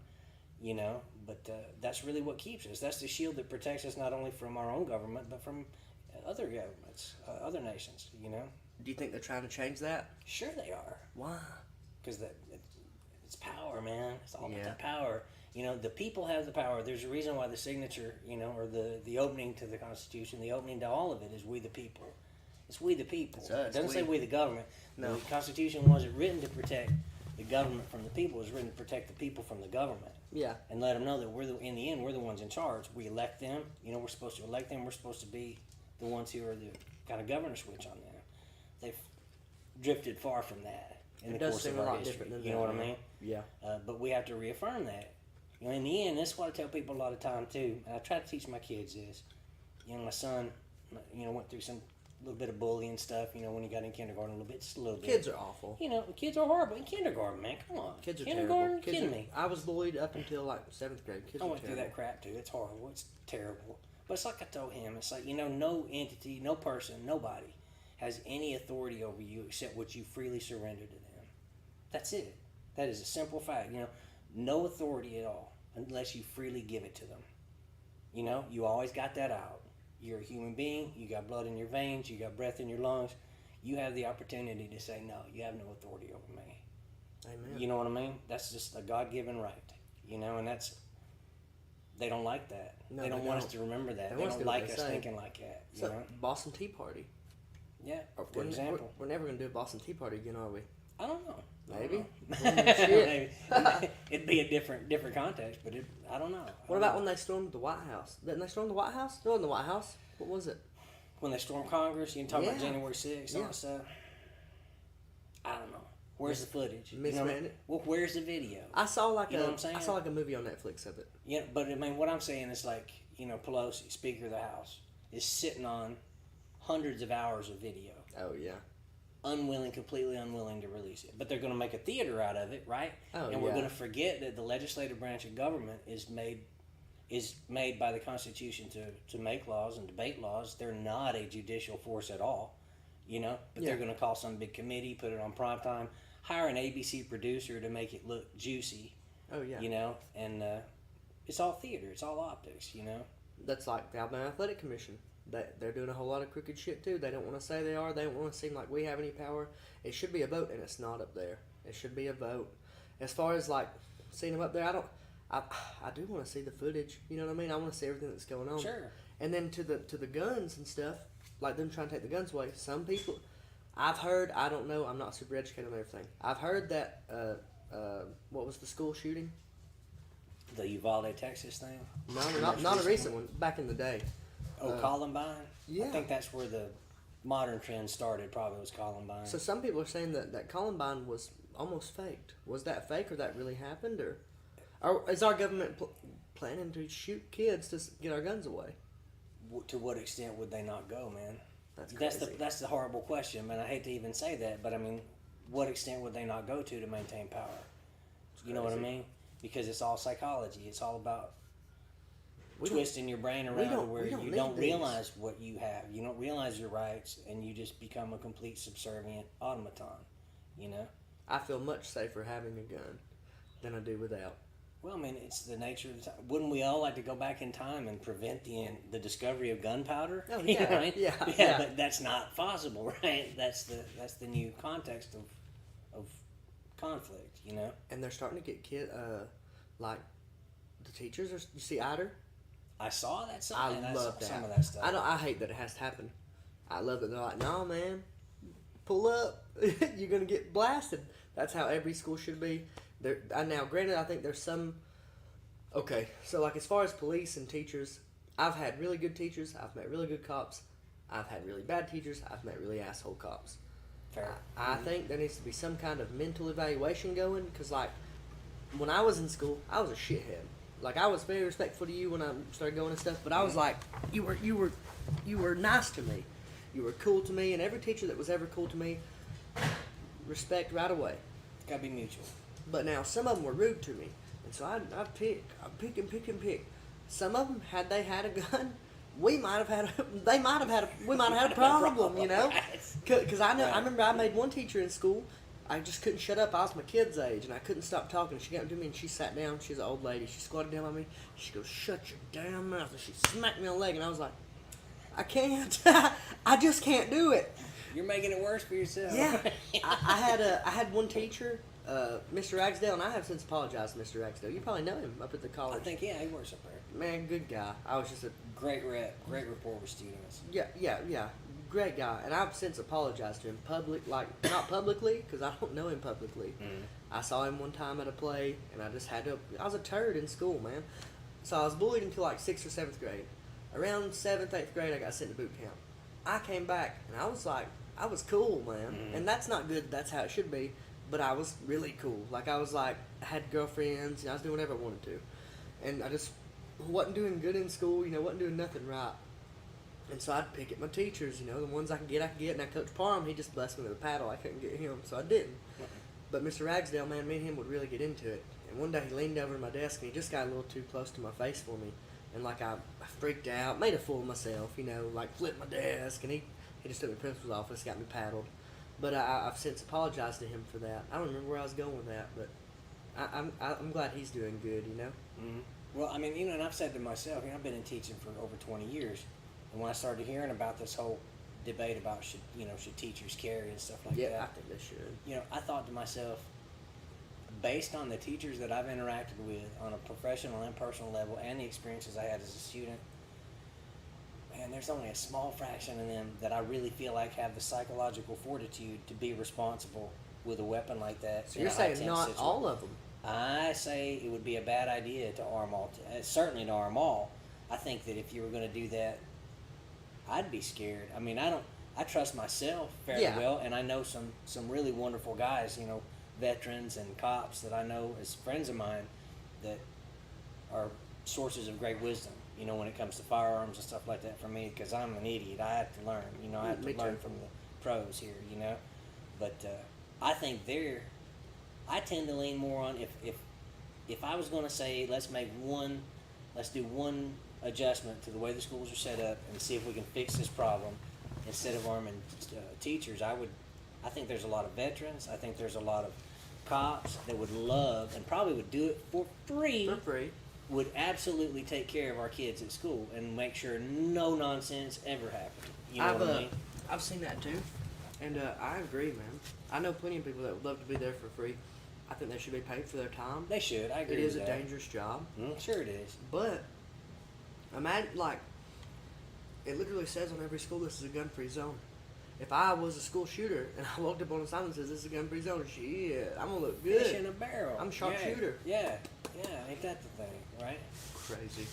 but that's really what keeps us. That's the shield that protects us not only from our own government, but from other governments, other nations, Do you think they're trying to change that? Sure they are. Why? Because it's power, man. It's all about Yeah. the power. The people have the power. There's a reason why the signature, or the opening to the Constitution, the opening to all of it is we the people. It's we the people. It's us. It doesn't say we the government. No. The Constitution wasn't written to protect the government from the people. It was written to protect the people from the government. Yeah. And let them know that in the end, we're the ones in charge. We elect them. We're supposed to elect them. We're supposed to be the ones who are the kind of governor switch on them. They've drifted far from that in the course of our history. You know what I mean? Yeah. But we have to reaffirm that. In the end, that's what I tell people a lot of time too. And I try to teach my kids is, my son, went through some little bit of bullying stuff, when he got in kindergarten just a little bit. Kids are awful. Kids are horrible in kindergarten, man. Come on. Kids are kindergarten, terrible. kidding me. I was bullied up until 7th grade. Kids I are went through that crap too. It's horrible. It's terrible. But it's like I told him. It's like, no entity, no person, nobody has any authority over you except what you freely surrender to them. That's it. That is a simple fact. No authority at all unless you freely give it to them. You always got that out. You're a human being. You got blood in your veins. You got breath in your lungs. You have the opportunity to say, no, you have no authority over me. Amen. You know what I mean? That's just a God-given right. And They don't like that. No, they don't they want us don't. to remember that. They They want us don't to do what like they us say. thinking like that. You So know? Boston Tea Party. Yeah. For We're, example, we're never gonna do a Boston Tea Party again, are we? I don't know. Maybe. Maybe. It'd be a different context, but I don't know. What about when they stormed the White House? Didn't they storm the White House? No, in the White House. What was it? when they stormed Congress? You talking about Yeah. January 6th, all Yeah. that stuff. I don't know. Where's the footage? Misread it. Well, where's the video? I saw like You know what I'm saying? I saw like a movie on Netflix of it. Yeah, but I mean, what I'm saying is like, Pelosi, Speaker of the House, is sitting on hundreds of hours of video, Oh yeah. completely unwilling to release it. But they're going to make a theater out of it, right? Oh, and we're yeah. going to forget that the legislative branch of government is made by the Constitution to make laws and debate laws. They're not a judicial force at all, But Yeah. they're going to call some big committee, put it on prime time, hire an ABC producer to make it look juicy, Oh yeah. And it's all theater, it's all optics, That's like the Alabama Athletic Commission. They're doing a whole lot of crooked shit too. They don't want to say they are. They don't want to seem like we have any power. It should be a vote, and it's not up there. It should be a vote. As far as like seeing them up there, I do want to see the footage. You know what I mean? I want to see everything that's going on. Sure. And then to the guns and stuff, like them trying to take the guns away. Some people, I've heard. I don't know. I'm not super educated on everything. I've heard that. What was the school shooting? The Uvalde, Texas thing. No, not a recent one. Back in the day. Columbine. yeah. I think that's where the modern trend started. Probably was Columbine. So some people are saying that Columbine was almost faked. Was that fake, or that really happened, or is our government planning to shoot kids to get our guns away? To what extent would they not go, man? That's That's the horrible question, man. I hate to even say that, but I mean, what extent would they not go to maintain power? You know what I crazy. mean? Because it's all psychology. It's all about We don't- twisting your brain around to where we don't you need don't these. realize what you have. You don't realize your rights, and you just become a complete subservient automaton. I feel much safer having a gun than I do without. Well, I mean, it's the nature of the time. Wouldn't we all like to go back in time and prevent the discovery of gunpowder? Oh, You know yeah, what I mean? yeah. But that's not possible, right? That's the new context of conflict. And they're starting to get like the teachers. You see Ider? I saw that. I And love saw that. some of that stuff. I hate that it has to happen. I love that they're like, no, man, pull up. You're gonna get blasted. That's how every school should be. Now, granted, I think there's some. Okay, so like as far as police and teachers, I've had really good teachers. I've met really good cops. I've had really bad teachers. I've met really asshole cops. Fair. I think there needs to be some kind of mental evaluation going, because like when I was in school, I was a shithead. Like I was very respectful to you when I started going and stuff, but I was like, you were nice to me, you were cool to me, and every teacher that was ever cool to me, respect right away. Gotta be mutual. But now some of them were rude to me, and so I pick and pick. Some of them, had they had a gun, we might have had a problem, you know. Because I know, Right. I remember I made one teacher in school. I just couldn't shut up. I was my kid's age, and I couldn't stop talking. She got to me, and she sat down. She's an old lady. She squatted down on me. She goes, "Shut your damn mouth!" And she smacked me on the leg, and I was like, "I can't. I just can't do it." You're making it worse for yourself. Yeah, I had one teacher, Mr. Ragsdale, and I have since apologized to Mr. Ragsdale. You probably know him up at the I college. think he works up there. Man, good guy. I was just a Great rapport with students. yeah, great guy. And I've since apologized to him not publicly, because I don't know him publicly. I saw him one time at a play, and I just had to. I was a turd in school, man. So I was bullied until like 6th or 7th grade. Around 7th, 8th grade, I got sent to boot camp. I came back, and I was like, I was cool, man. And that's not good. That's how it should be. But I was really cool. Like, I was like, I had girlfriends, and I was doing whatever I wanted to. And I just wasn't doing good in school, wasn't doing nothing right. And so I'd pick at my teachers, the ones I could get. And Coach Parham, he just blessed me with a paddle. I couldn't get him, so I didn't. But Mr. Ragsdale, man, me and him would really get into it. And one day he leaned over to my desk, and he just got a little too close to my face for me. And, like, I freaked out, made a fool of myself, like, flipped my desk. And he just took me to the principal's office, got me paddled. But I've since apologized to him for that. I don't remember where I was going with that, but I'm glad he's doing good, Mm-hmm. Well, I mean, and I've said to myself, I've been in teaching for over 20 years, and when I started hearing about this whole debate about should teachers carry and stuff like Yeah, I that, think they should. I thought to myself, based on the teachers that I've interacted with on a professional and personal level, and the experiences I had as a student, man, there's only a small fraction of them that I really feel like have the psychological fortitude to be responsible with a weapon like that. So you're saying not all of them? I say it would be a bad idea to arm all. Certainly to arm all. I think that if you were going to do that, I'd be scared. I mean, I trust myself fairly well, and I know some really wonderful guys, you know, veterans and cops that I know as friends of mine that are sources of great wisdom, you know, when it comes to firearms and stuff like that for me, because I'm an idiot. I have to learn, you know, I have to learn from the pros here, you know. But I think I tend to lean more on if I was going to say let's do one adjustment to the way the schools are set up and see if we can fix this problem instead of arming teachers. I think there's a lot of veterans. I think there's a lot of cops that would love and probably would do it for free. Would absolutely take care of our kids at school and make sure no nonsense ever happened. You know what I mean? I've seen that too, and I agree, man. I know plenty of people that would love to be there for free. I think they should be paid for their time. They should. I agree. It is with a that. dangerous job. Sure it is. But imagine, like, it literally says on every school this is a gun-free zone. If I was a school shooter and I walked up on a sign that says this is a gun-free zone, shit, I'm gonna look good. Fish in a barrel. I'm a sharpshooter. Yeah, ain't that the thing, right? Crazy.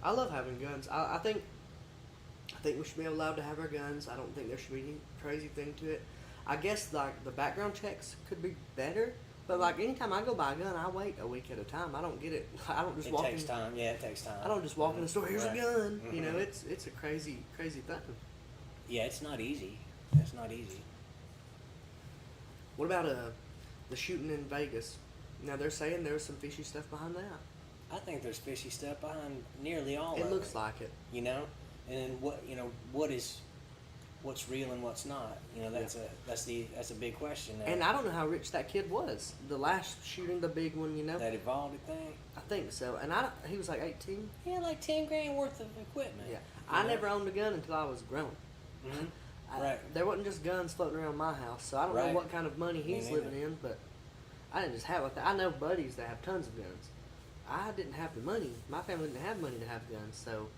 I love having guns. I think we should be allowed to have our guns. I don't think there should be any crazy thing to it. I guess like the background checks could be better, but like anytime I go buy a gun, I wait a week at a time. I don't get it. I don't just walk in. It takes time. Yeah, it takes time. I don't just walk in the store. Here's Right. a gun. Mm-hmm. You know, it's a crazy thing. Yeah, it's not easy. It's not easy. What about the shooting in Vegas? Now they're saying there was some fishy stuff behind that. I think there's fishy stuff behind nearly all of it. It looks like it. You know, and what's real and what's not. You know, that's a big question. And I don't know how rich that kid was. The last shooting, the big one, you know. That Evaldi thing. I think so. And he was like 18. He had like $10,000 worth of equipment. Yeah, I never owned a gun until I was grown. Mm-hmm. Right. There wasn't just guns floating around my house, so I don't know what kind of money he's living in, but I didn't just have it. I know buddies that have tons of guns. I didn't have the money. My family didn't have money to have guns, so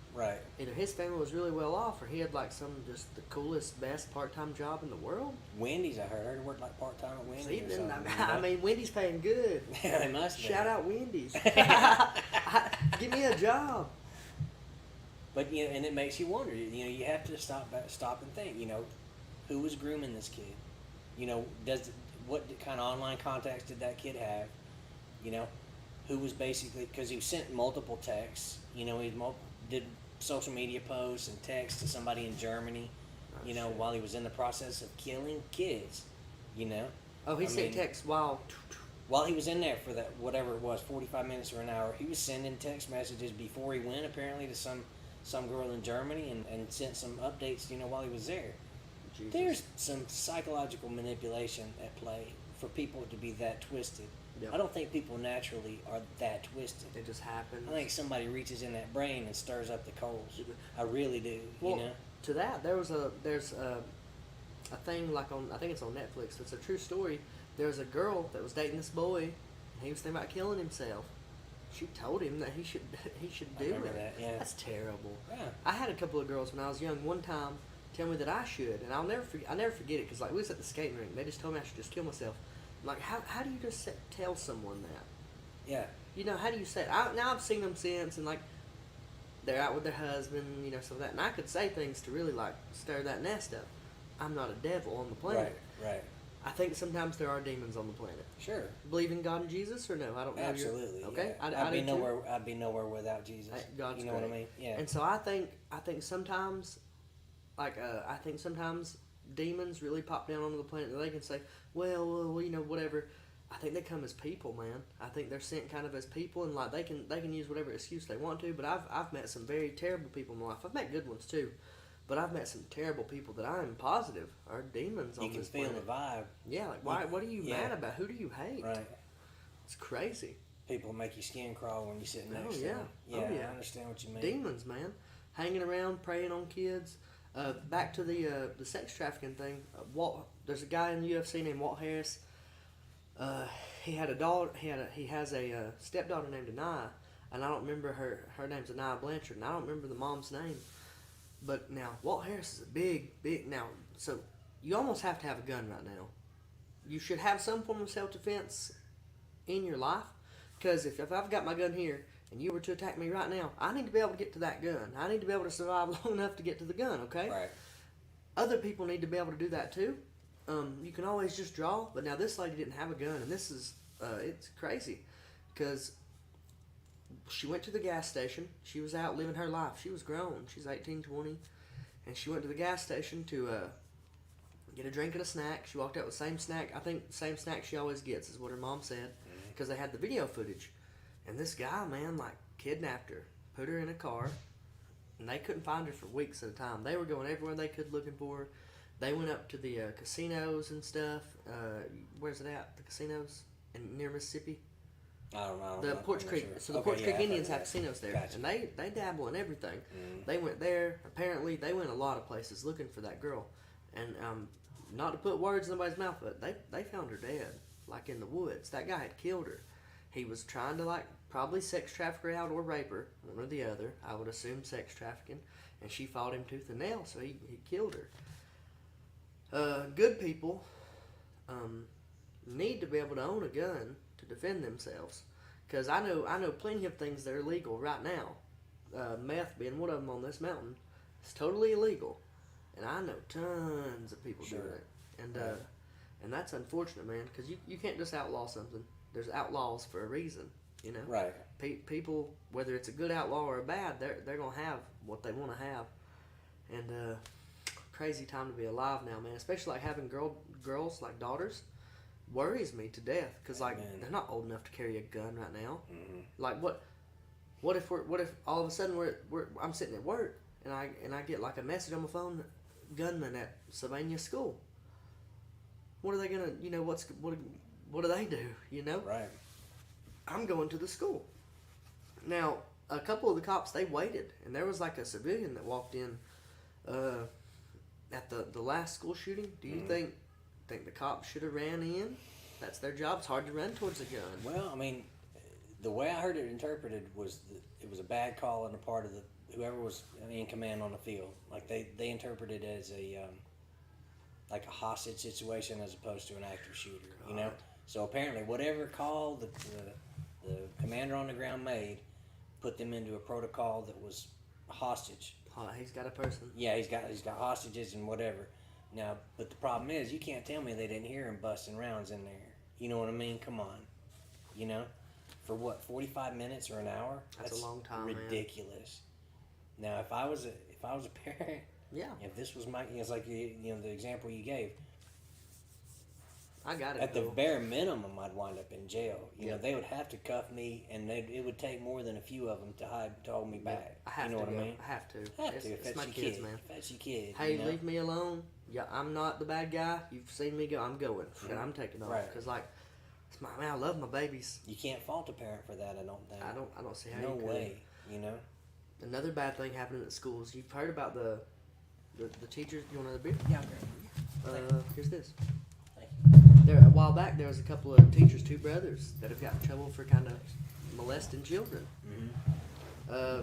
either his family was really well off, or he had like just the coolest, best part-time job in the world. Wendy's, I heard. He worked like part-time at Wendy's. See, then, I mean, Wendy's paying good. Yeah, they must be. Shout out Wendy's. Give me a job. But you know, and it makes you wonder. You know, you have to stop and think. You know, who was grooming this kid? You know, what kind of online contacts did that kid have? You know, who was basically, because he sent multiple texts. You know, he did social media posts and texts to somebody in Germany. You know, while he was in the process of killing kids. You know. Oh, he sent texts while he was in there for that whatever it was, 45 minutes or an hour. He was sending text messages before he went, apparently, to some girl in Germany and sent some updates, you know, while he was there. Jesus. There's some psychological manipulation at play for people to be that twisted. Yep. I don't think people naturally are that twisted. It just happens. I think somebody reaches in that brain and stirs up the coals. I really do, well, you know? To that, there's a thing like I think it's on Netflix. It's a true story. There was a girl that was dating this boy, and he was thinking about killing himself. She told him that he should do it. That, yeah. That's terrible. Yeah. I had a couple of girls when I was young one time tell me that I should, and I'll never forget it, because like we was at the skating rink. They just told me I should just kill myself. I'm like, how do you just tell someone that? Yeah. You know, how do you say it? Now I've seen them since, and like they're out with their husband, you know, some of that, and I could say things to really like stir that nest up. I'm not a devil on the planet. Right. I think sometimes there are demons on the planet. Sure. Believe in God and Jesus, or no? I don't know. Absolutely. Okay. Yeah. I'd be nowhere without Jesus. God's you know great. what I mean? Yeah. And so I think sometimes, sometimes demons really pop down onto the planet, and they can say, well, you know, whatever. I think they come as people, man. I think they're sent kind of as people, and like they can use whatever excuse they want to. But I've met some very terrible people in my life. I've met good ones too. But I've met some terrible people that I am positive are demons on this planet. You can feel the vibe. Yeah, like why? What are you mad about? Who do you hate? Right. It's crazy. People make your skin crawl when you sit next to them. Yeah, I understand what you mean. Demons, man, hanging around, preying on kids. Back to the sex trafficking thing. There's a guy in the UFC named Walt Harris. he had a daughter. He has a stepdaughter named Anaya, and I don't remember her name's Anaya Blanchard, and I don't remember the mom's name. But now Walt Harris is a big now. So you almost have to have a gun right now. You should have some form of self defense in your life, because if I've got my gun here and you were to attack me right now, I need to be able to get to that gun. I need to be able to survive long enough to get to the gun. Okay. Right. Other people need to be able to do that too. You can always just draw, but now this lady didn't have a gun, and this is it's crazy, because she went to the gas station. She was out living her life. She was grown. She's 18, 20, and she went to the gas station to get a drink and a snack. She walked out with the same snack. I think the same snack she always gets is what her mom said, because they had the video footage. And this guy, man, like, kidnapped her, put her in a car, and they couldn't find her for weeks at a time. They were going everywhere they could looking for her. They went up to the casinos and stuff. Where's it at? The casinos near Mississippi. I don't know. The Porch Creek. Sure. So the Okay, Porch Creek yeah, Indians have casinos there, Gotcha. and they dabble in everything. They went there. Apparently, they went a lot of places looking for that girl, and not to put words in nobody's mouth, but they found her dead, like in the woods. That guy had killed her. He was trying to, like, probably sex traffic her out or rape her, one or the other. I would assume sex trafficking, and she fought him tooth and nail, so he killed her. Good people need to be able to own a gun to defend themselves, because I know plenty of things that are legal right now. Meth being one of them on this mountain. It's totally illegal, and I know tons of people Sure. doing it, and Right. and that's unfortunate, man, because you can't just outlaw something. There's outlaws for a reason, you know. Right. People, whether it's a good outlaw or a bad, they're gonna have what they want to have, and crazy time to be alive now, man. Especially like having girls like daughters worries me to death, because like Amen. they're not old enough to carry a gun right now. Mm-hmm. Like what if all of a sudden I'm sitting at work and I get like a message on my phone, gunman at Sylvania School. What are they gonna, what do they do, you know? Right. I'm going to the school. Now, a couple of the cops, they waited, and there was like a civilian that walked in at the last school shooting. Do you think the cops should have ran in? That's their job. It's hard to run towards a gun. Well, I mean, the way I heard it interpreted was that it was a bad call on the part of whoever was in command on the field. Like they interpreted it as like a hostage situation as opposed to an active shooter. You know. So apparently, whatever call the commander on the ground made put them into a protocol that was hostage. He's got a person. Yeah, he's got hostages and whatever. Now, but the problem is, you can't tell me they didn't hear him busting rounds in there. You know what I mean? Come on, you know, for what, 45 minutes or an hour? That's a long time, ridiculous. Man. Now, if I was a parent, yeah, if this was it's like the example you gave. I got it. At the bare minimum, I'd wind up in jail. You know, they would have to cuff me, and it would take more than a few of them to hold me back. I have you know to what go. I mean? I have to. If it's my your kids, kid, man. If that's your kid. Hey, you know? leave me alone. Yeah, I'm not the bad guy. You've seen me go. I'm going. And I'm taking off. Right. Because, like, I love my babies. You can't fault a parent for that, I don't think. I don't see how No you could. way, you know? Another bad thing happening at schools. You've heard about the teachers. You want another beer? Yeah, Here's this. Thank you. A while back, there was a couple of teachers, two brothers, that have got in trouble for kind of molesting children. Mm-hmm.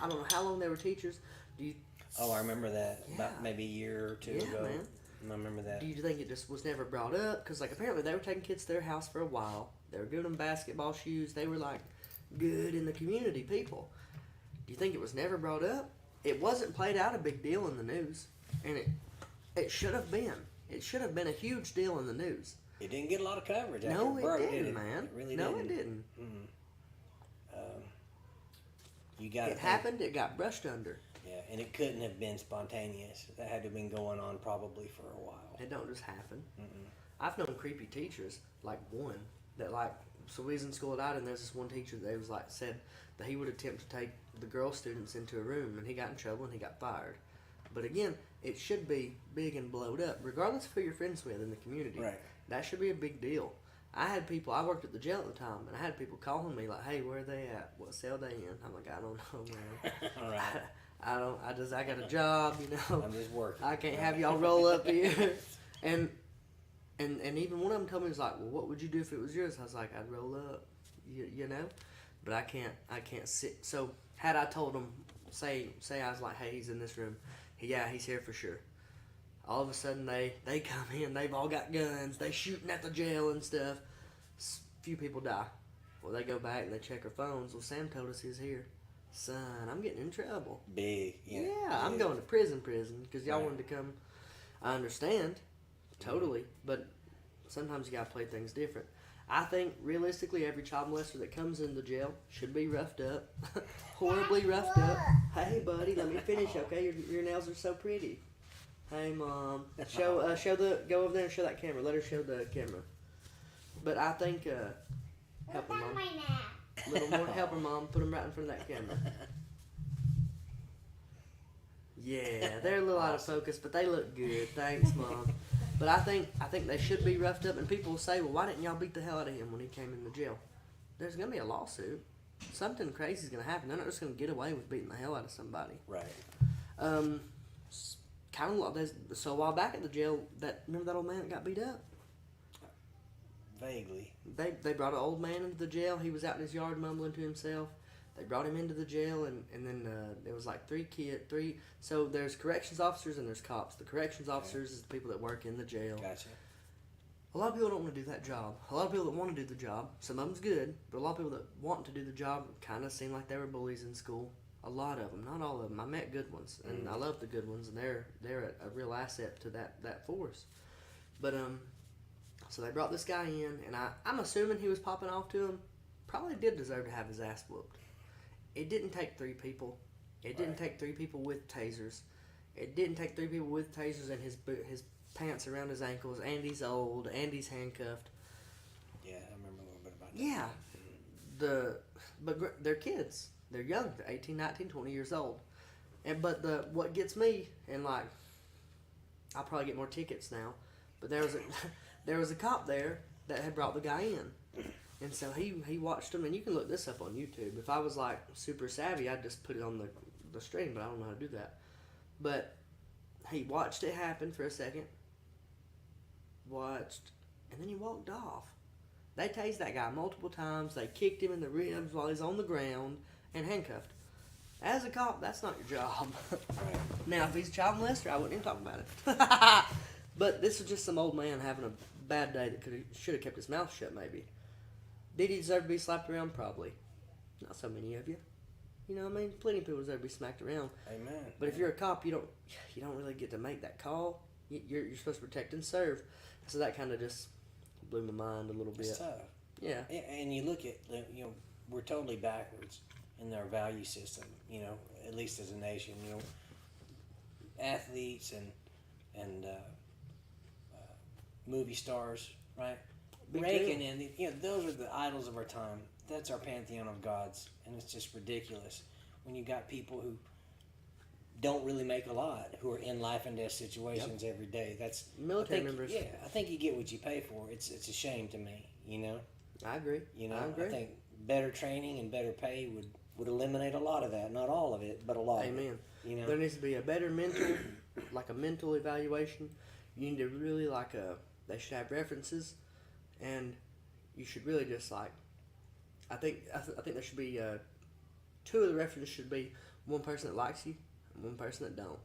I don't know how long they were teachers. Oh, I remember that. Yeah. About maybe a year or two Yeah, ago. man. I remember that. Do you think it just was never brought up? Because, like, apparently they were taking kids to their house for a while. They were giving them basketball shoes. They were, like, good in the community people. Do you think it was never brought up? It wasn't played out a big deal in the news. And it should have been. It should have been a huge deal in the news. It didn't get a lot of coverage after No, it broke, it didn't, did it? man. It really no, didn't. it didn't. You got It happened. It got brushed under. Yeah, and it couldn't have been spontaneous. That had to have been going on probably for a while. It don't just happen. Mm-mm. I've known creepy teachers, like one, that like, so we was in school at Ida, and there's this one teacher that was like, said that he would attempt to take the girl students into a room, and he got in trouble and he got fired. But again, it should be big and blowed up, regardless of who you're friends with in the community. Right. That should be a big deal. I worked at the jail at the time, and I had people calling me like, hey, where are they at? What cell they in? I'm like, I don't know, man. All right. I got a job, you know. I'm just working. I can't have y'all roll up here. And And even one of them told me, was like, well, what would you do if it was yours? I was like, I'd roll up, you know, but I can't sit. So had I told them, say I was like, hey, he's in this room, yeah, he's here for sure. All of a sudden they come in, they've all got guns, they shooting at the jail and stuff. Few people die. Well, they go back and they check our phones. Well, Sam told us he's here. Son, I'm getting in trouble. Big, yeah. Yeah, I'm going to prison because y'all wanted to come. I understand, totally, but sometimes you gotta play things different. I think realistically, every child molester that comes into jail should be roughed up, horribly roughed up. Hey, buddy, let me finish, okay? Your nails are so pretty. Hey, mom, go over there and show that camera. Let her show the camera. But I think help her, mom. A little more, help her, mom. Put them right in front of that camera. Yeah, they're a little out of focus, but they look good. Thanks, Mom. But I think they should be roughed up, and people will say, well, why didn't y'all beat the hell out of him when he came into jail? There's going to be a lawsuit. Something crazy is going to happen. They're not just going to get away with beating the hell out of somebody. Right. Kind of so a while back at the jail, remember that old man that got beat up? Vaguely. They brought an old man into the jail. He was out in his yard mumbling to himself. They brought him into the jail, and then there was like three. So there's corrections officers and there's cops. The corrections officers is the people that work in the jail. Gotcha. A lot of people don't want to do that job. A lot of people that want to do the job, some of them's good, but a lot of people that want to do the job kind of seem like they were bullies in school. A lot of them, not all of them. I met good ones, and I love the good ones, and they're a real asset to that force. But so they brought this guy in, and I'm assuming he was popping off to him. Probably did deserve to have his ass whooped. It didn't take three people. It didn't take three people with tasers. It didn't take three people with tasers and his pants around his ankles. And he's old. And he's handcuffed. Yeah, I remember a little bit about that. Yeah. But they're kids. They're young. They're 18, 19, 20 years old. But what gets me, and like, I'll probably get more tickets now, but there was a cop there that had brought the guy in. And so he watched them, and you can look this up on YouTube. If I was like super savvy, I'd just put it on the stream, but I don't know how to do that. But he watched it happen for a second, and then he walked off. They tased that guy multiple times. They kicked him in the ribs while he's on the ground and handcuffed. As a cop, that's not your job. Right. Now, if he's a child molester, I wouldn't even talk about it. But this is just some old man having a bad day that should have kept his mouth shut, maybe. Did he deserve to be slapped around? Probably. Not so many of you. You know what I mean? Plenty of people deserve to be smacked around. Amen. But if you're a cop, you don't really get to make that call. You're supposed to protect and serve. So that kind of just blew my mind a little bit. It's tough. Yeah. And you look at, we're totally backwards in our value system, at least as a nation. Athletes and movie stars, right? Raking in, those are the idols of our time. That's our pantheon of gods, and it's just ridiculous when you got people who don't really make a lot, who are in life and death situations every day. That's military members. Yeah, I think you get what you pay for. It's a shame to me, I agree. I agree. I think better training and better pay would eliminate a lot of that. Not all of it, but a lot. Amen. Of it. There needs to be a better mental evaluation. You need to really they should have references. And you should really just I think there should be two of the references should be one person that likes you and one person that don't.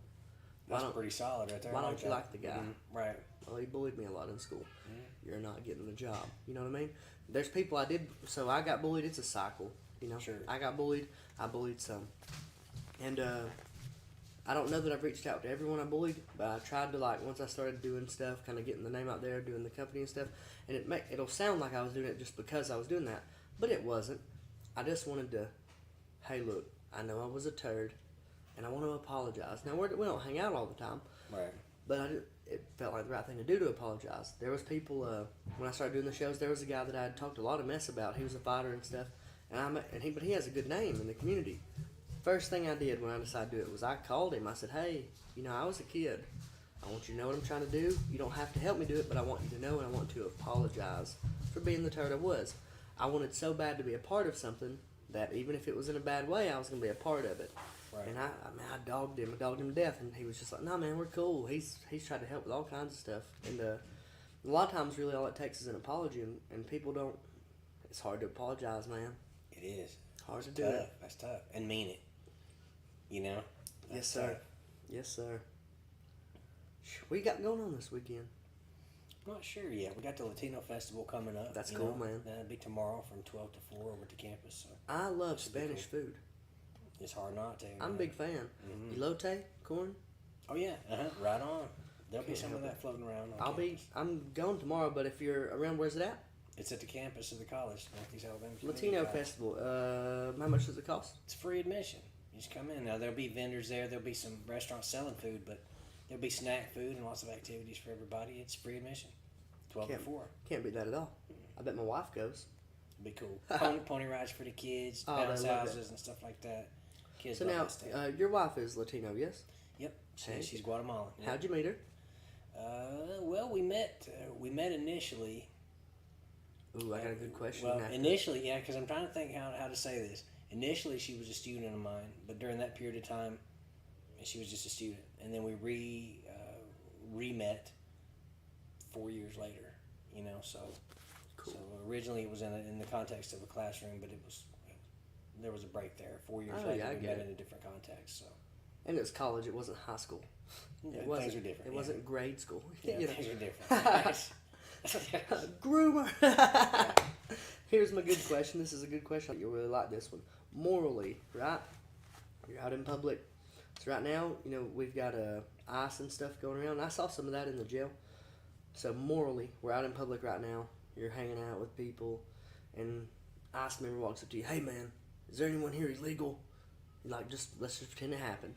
That's pretty solid right there. Why don't you like the guy? Mm-hmm. Right. Well, he bullied me a lot in school. Mm-hmm. You're not getting the job. You know what I mean? There's people so I got bullied. It's a cycle. Sure. I got bullied. I bullied some. And I don't know that I've reached out to everyone I bullied, but I tried to once I started doing stuff, kind of getting the name out there, doing the company and stuff, and it'll sound like I was doing it just because I was doing that, but it wasn't. I just wanted to, hey, look, I know I was a turd, and I want to apologize. Now we don't hang out all the time, right? But it felt like the right thing to do to apologize. There was people when I started doing the shows. There was a guy that I had talked a lot of mess about. He was a fighter and stuff, but he has a good name in the community. First thing I did when I decided to do it was I called him. I said, hey, I was a kid. I want you to know what I'm trying to do. You don't have to help me do it, but I want you to know, and I want to apologize for being the turd I was. I wanted so bad to be a part of something that even if it was in a bad way, I was going to be a part of it. Right. And I dogged him to death, and he was just like, no, man, we're cool. He's tried to help with all kinds of stuff. And A lot of times, really, all it takes is an apology, and people don't. It's hard to apologize, man. It is. Hard to It's do tough. it. That's tough. And mean it. You know? Yes, That's sir. tough. Yes, sir. What you got going on this weekend? I'm not sure yet. We got the Latino Festival coming up. That's you cool, know? man. That'll be tomorrow from 12 to 4 over to campus. So I love Should be Spanish food. it's hard not to. I'm a man. big fan. Mhm. Elote, corn. Oh, yeah. Right on. There'll be Can't some help of that floating around. On I'll be. campus. I'm going tomorrow, but if you're around, where's it at? It's at the campus of the college, Northeast Alabama Community Latino College. Festival. How much does it cost? It's free admission. You just come in. Now, there'll be vendors there. There'll be some restaurants selling food, but there'll be snack food and lots of activities for everybody. It's free admission. 12 Can't- to 4. Can't beat that at all. I bet my wife goes. It'll be cool. Pony rides for the kids, Oh, they bounce love it. houses and stuff like that. Kids So love now, that stuff. your wife is Latino, yes? Yep. Hey. She's Guatemalan. Yep. How'd you meet her? Well, we met initially. Ooh, I got a good question. Well, after. initially, yeah, because I'm trying to think how to say this. Initially, she was a student of mine, but during that period of time, she was just a student, and then we re-met 4 years later. You know, so Cool. so originally it was in the context of a classroom, but there was a break there. 4 years Oh, later, yeah, I we get met it. in a different context. So And it was college. It wasn't high school. yeah, It wasn't. things are different. It yeah. wasn't grade school. Yeah, You know. things are different. Groomer. Here's my good question. This is a good question. You'll really like this one. Morally, right? You're out in public. So right now, you know, we've got ice and stuff going around. I saw some of that in the jail. So morally, we're out in public right now. You're hanging out with people, and ICE member walks up to you. Hey, man, is there anyone here illegal? You're like, let's just pretend it happened.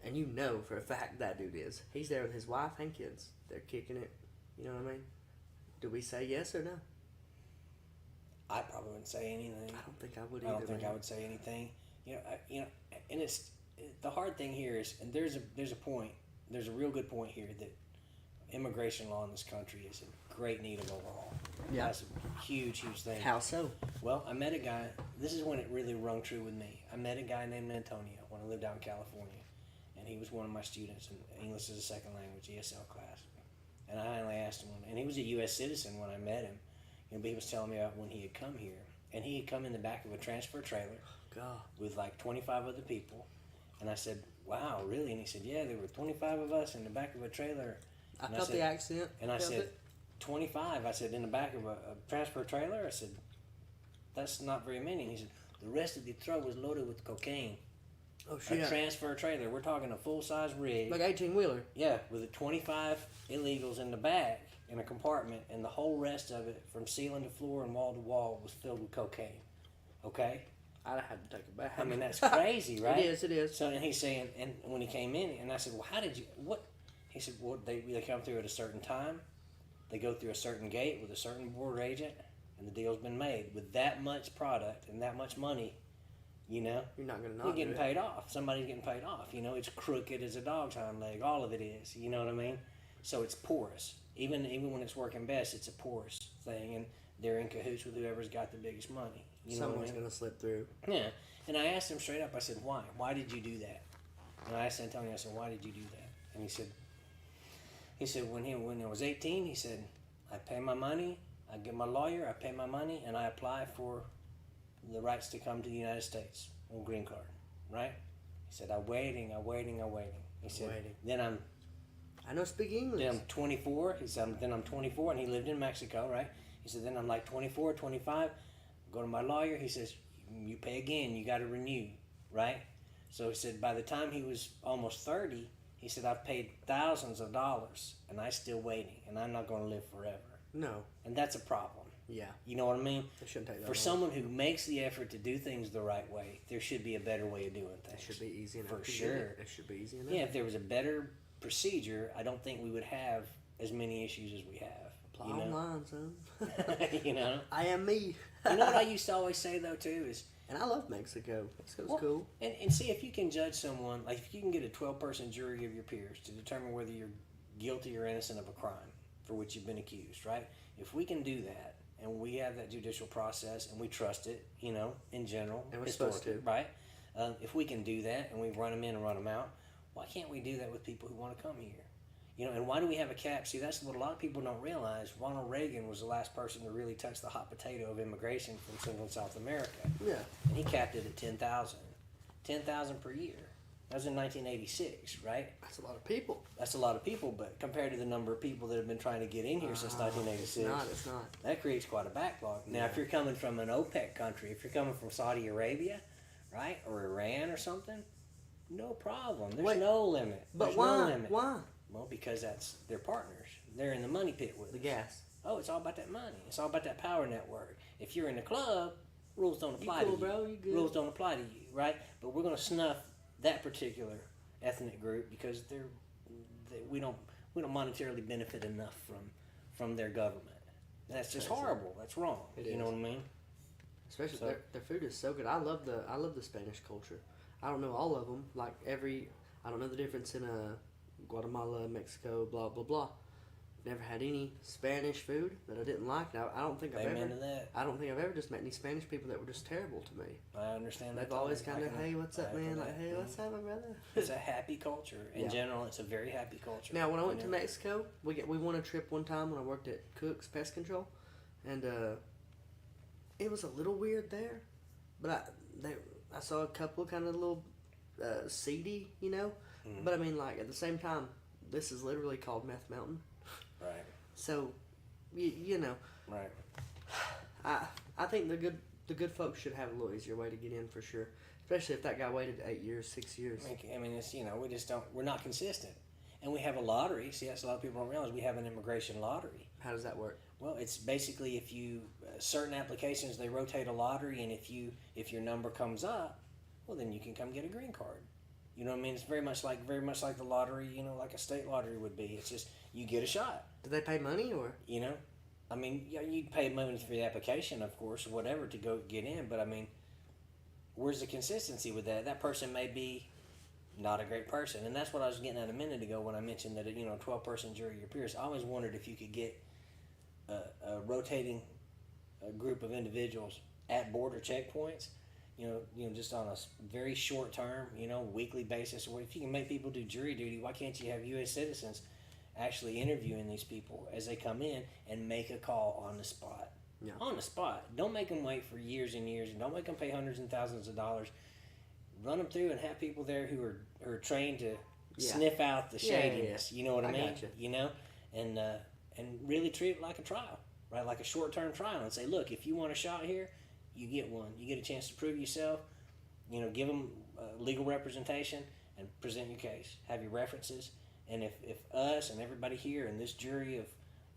And you know for a fact that dude is. He's there with his wife and kids. They're kicking it. You know what I mean? Do we say yes or no? I probably wouldn't say anything. I don't think I would I either. don't think man. I would say anything. And it's the hard thing here is, and there's a real good point here that immigration law in this country is in great need of overhaul. Yeah. That's a huge thing. How so? Well, I met a guy. This is when it really rung true with me. I met a guy named Antonio when I lived out in California, and he was one of my students in English as a second language ESL class. And I finally asked him, and he was a U.S. citizen when I met him. But he was telling me about when he had come here, and he had come in the back of a transfer trailer God. with like 25 other people. And I said, "Wow, really?" And he said, "Yeah, there were 25 of us in the back of a trailer." I And felt said, the accent. And I Felt said, it. 25. I said, in the back of a transfer trailer? I said, that's not very many. And he said, the rest of the truck was loaded with cocaine. Oh, A shit. transfer trailer. We're talking a full-size rig. Like 18-wheeler. Yeah, with the 25 illegals in the back in a compartment, and the whole rest of it, from ceiling to floor and wall to wall, was filled with cocaine. Okay? I'd have had to take it back. I mean, that's crazy, right? It is. So, and he's saying, and when he came in, and I said, well, how did you, what? He said, well, they come through at a certain time. They go through a certain gate with a certain border agent, and the deal's been made. With that much product and that much money, you know, You're not going to you're not getting do it. paid off. Somebody's getting paid off. You know, it's crooked as a dog's hind leg. All of it is. You know what I mean? So it's porous. Even when it's working best, it's a porous thing, and they're in cahoots with whoever's got the biggest money. You know what I Someone's mean? going to slip through. Yeah. And I asked him straight up, I said, why? Why did you do that? And I asked Antonio, I said, why did you do that? And he said, when I was 18, he said, I pay my money, I get my lawyer, I pay my money, and I apply for the rights to come to the United States on green card, right? He said, I'm waiting. He said, Waiting. I know speak English. then I'm 24. He said, then I'm 24, and he lived in Mexico, right? He said, then I'm like 24, 25, go to my lawyer. He says, you pay again, you got to renew, right? So he said, by the time he was almost 30, he said, I've paid thousands of dollars, and I'm still waiting, and I'm not going to live forever. No. And that's a problem. Yeah. You know what I mean? It shouldn't take that For long. someone who makes the effort to do things the right way, there should be a better way of doing things. It should be easy enough. For to sure. get it should be easy enough. Yeah, if there was a better procedure, I don't think we would have as many issues as we have. Apply You know? online, son. You know? I am me. You know what I used to always say, though, too, is... And I love Mexico. Mexico's Well, cool. And see, if you can judge someone, like if you can get a 12-person jury of your peers to determine whether you're guilty or innocent of a crime for which you've been accused, right? If we can do that, and we have that judicial process, and we trust it, you know, in general, And we're supposed to. right? If we can do that, and we run them in and run them out, why can't we do that with people who want to come here? You know, and why do we have a cap? See, that's what a lot of people don't realize. Ronald Reagan was the last person to really touch the hot potato of immigration from Central and South America. Yeah. And he capped it at 10,000. 10,000 per year. That was in 1986, right? That's a lot of people. That's a lot of people, but compared to the number of people that have been trying to get in here since 1986, It's not. that creates quite a backlog. Now, Yeah. if you're coming from an OPEC country, if you're coming from Saudi Arabia, right, or Iran or something, no problem. There's no limit. But There's why? no limit. Why? Well, because that's their partners. They're in the money pit with The us. gas. Oh, it's all about that money. It's all about that power network. If you're in the club, rules don't apply cool, to you. bro. You good. Rules don't apply to you, right? But we're going to snuff that particular ethnic group because we don't monetarily benefit enough from their government. That's just horrible. That's wrong. You know what I mean? Especially their food is so good. I love the Spanish culture. I don't know all of them. Like I don't know the difference in Guatemala, Mexico, blah blah blah. Never had any Spanish food that I didn't like. Now I don't think I've ever just met any Spanish people that were just terrible to me. I understand that. They've always kind of, hey, what's up, man? Like, hey, what's up, my brother? It's a happy culture. In general, it's a very happy culture. Now, when I went to Mexico, we won a trip one time when I worked at Cook's Pest Control, and it was a little weird there, but I saw a couple kind of little seedy, you know. Mm-hmm. But I mean, like at the same time, this is literally called Meth Mountain. Right. So, you know. Right. I think the good folks should have a little easier way to get in for sure, especially if that guy waited 8 years, 6 years. I mean, it's we're not consistent, and we have a lottery. See, that's a lot of people don't realize we have an immigration lottery. How does that work? Well, it's basically if you certain applications they rotate a lottery, and if your number comes up, well then you can come get a green card. You know what I mean? It's very much like the lottery, you know, like a state lottery would be. It's just you get a shot. Do they pay money or? You know, I mean, yeah, you pay money for the application, of course, or whatever to go get in. But I mean, where's the consistency with that? That person may be not a great person, and that's what I was getting at a minute ago when I mentioned that a 12-person jury of your peers. I always wondered if you could get a rotating group of individuals at border checkpoints. Just on a very short term, weekly basis. Or if you can make people do jury duty, why can't you have U.S. citizens actually interviewing these people as they come in and make a call on the spot? Yeah. On the spot. Don't make them wait for years and years, and don't make them pay hundreds and thousands of dollars. Run them through and have people there who are trained to sniff out the shadiness. You know what I mean? Gotcha. And really treat it like a trial, right? Like a short-term trial, and say, look, if you want a shot here, you get one. You get a chance to prove yourself. Give them legal representation and present your case. Have your references. And if us and everybody here in this jury of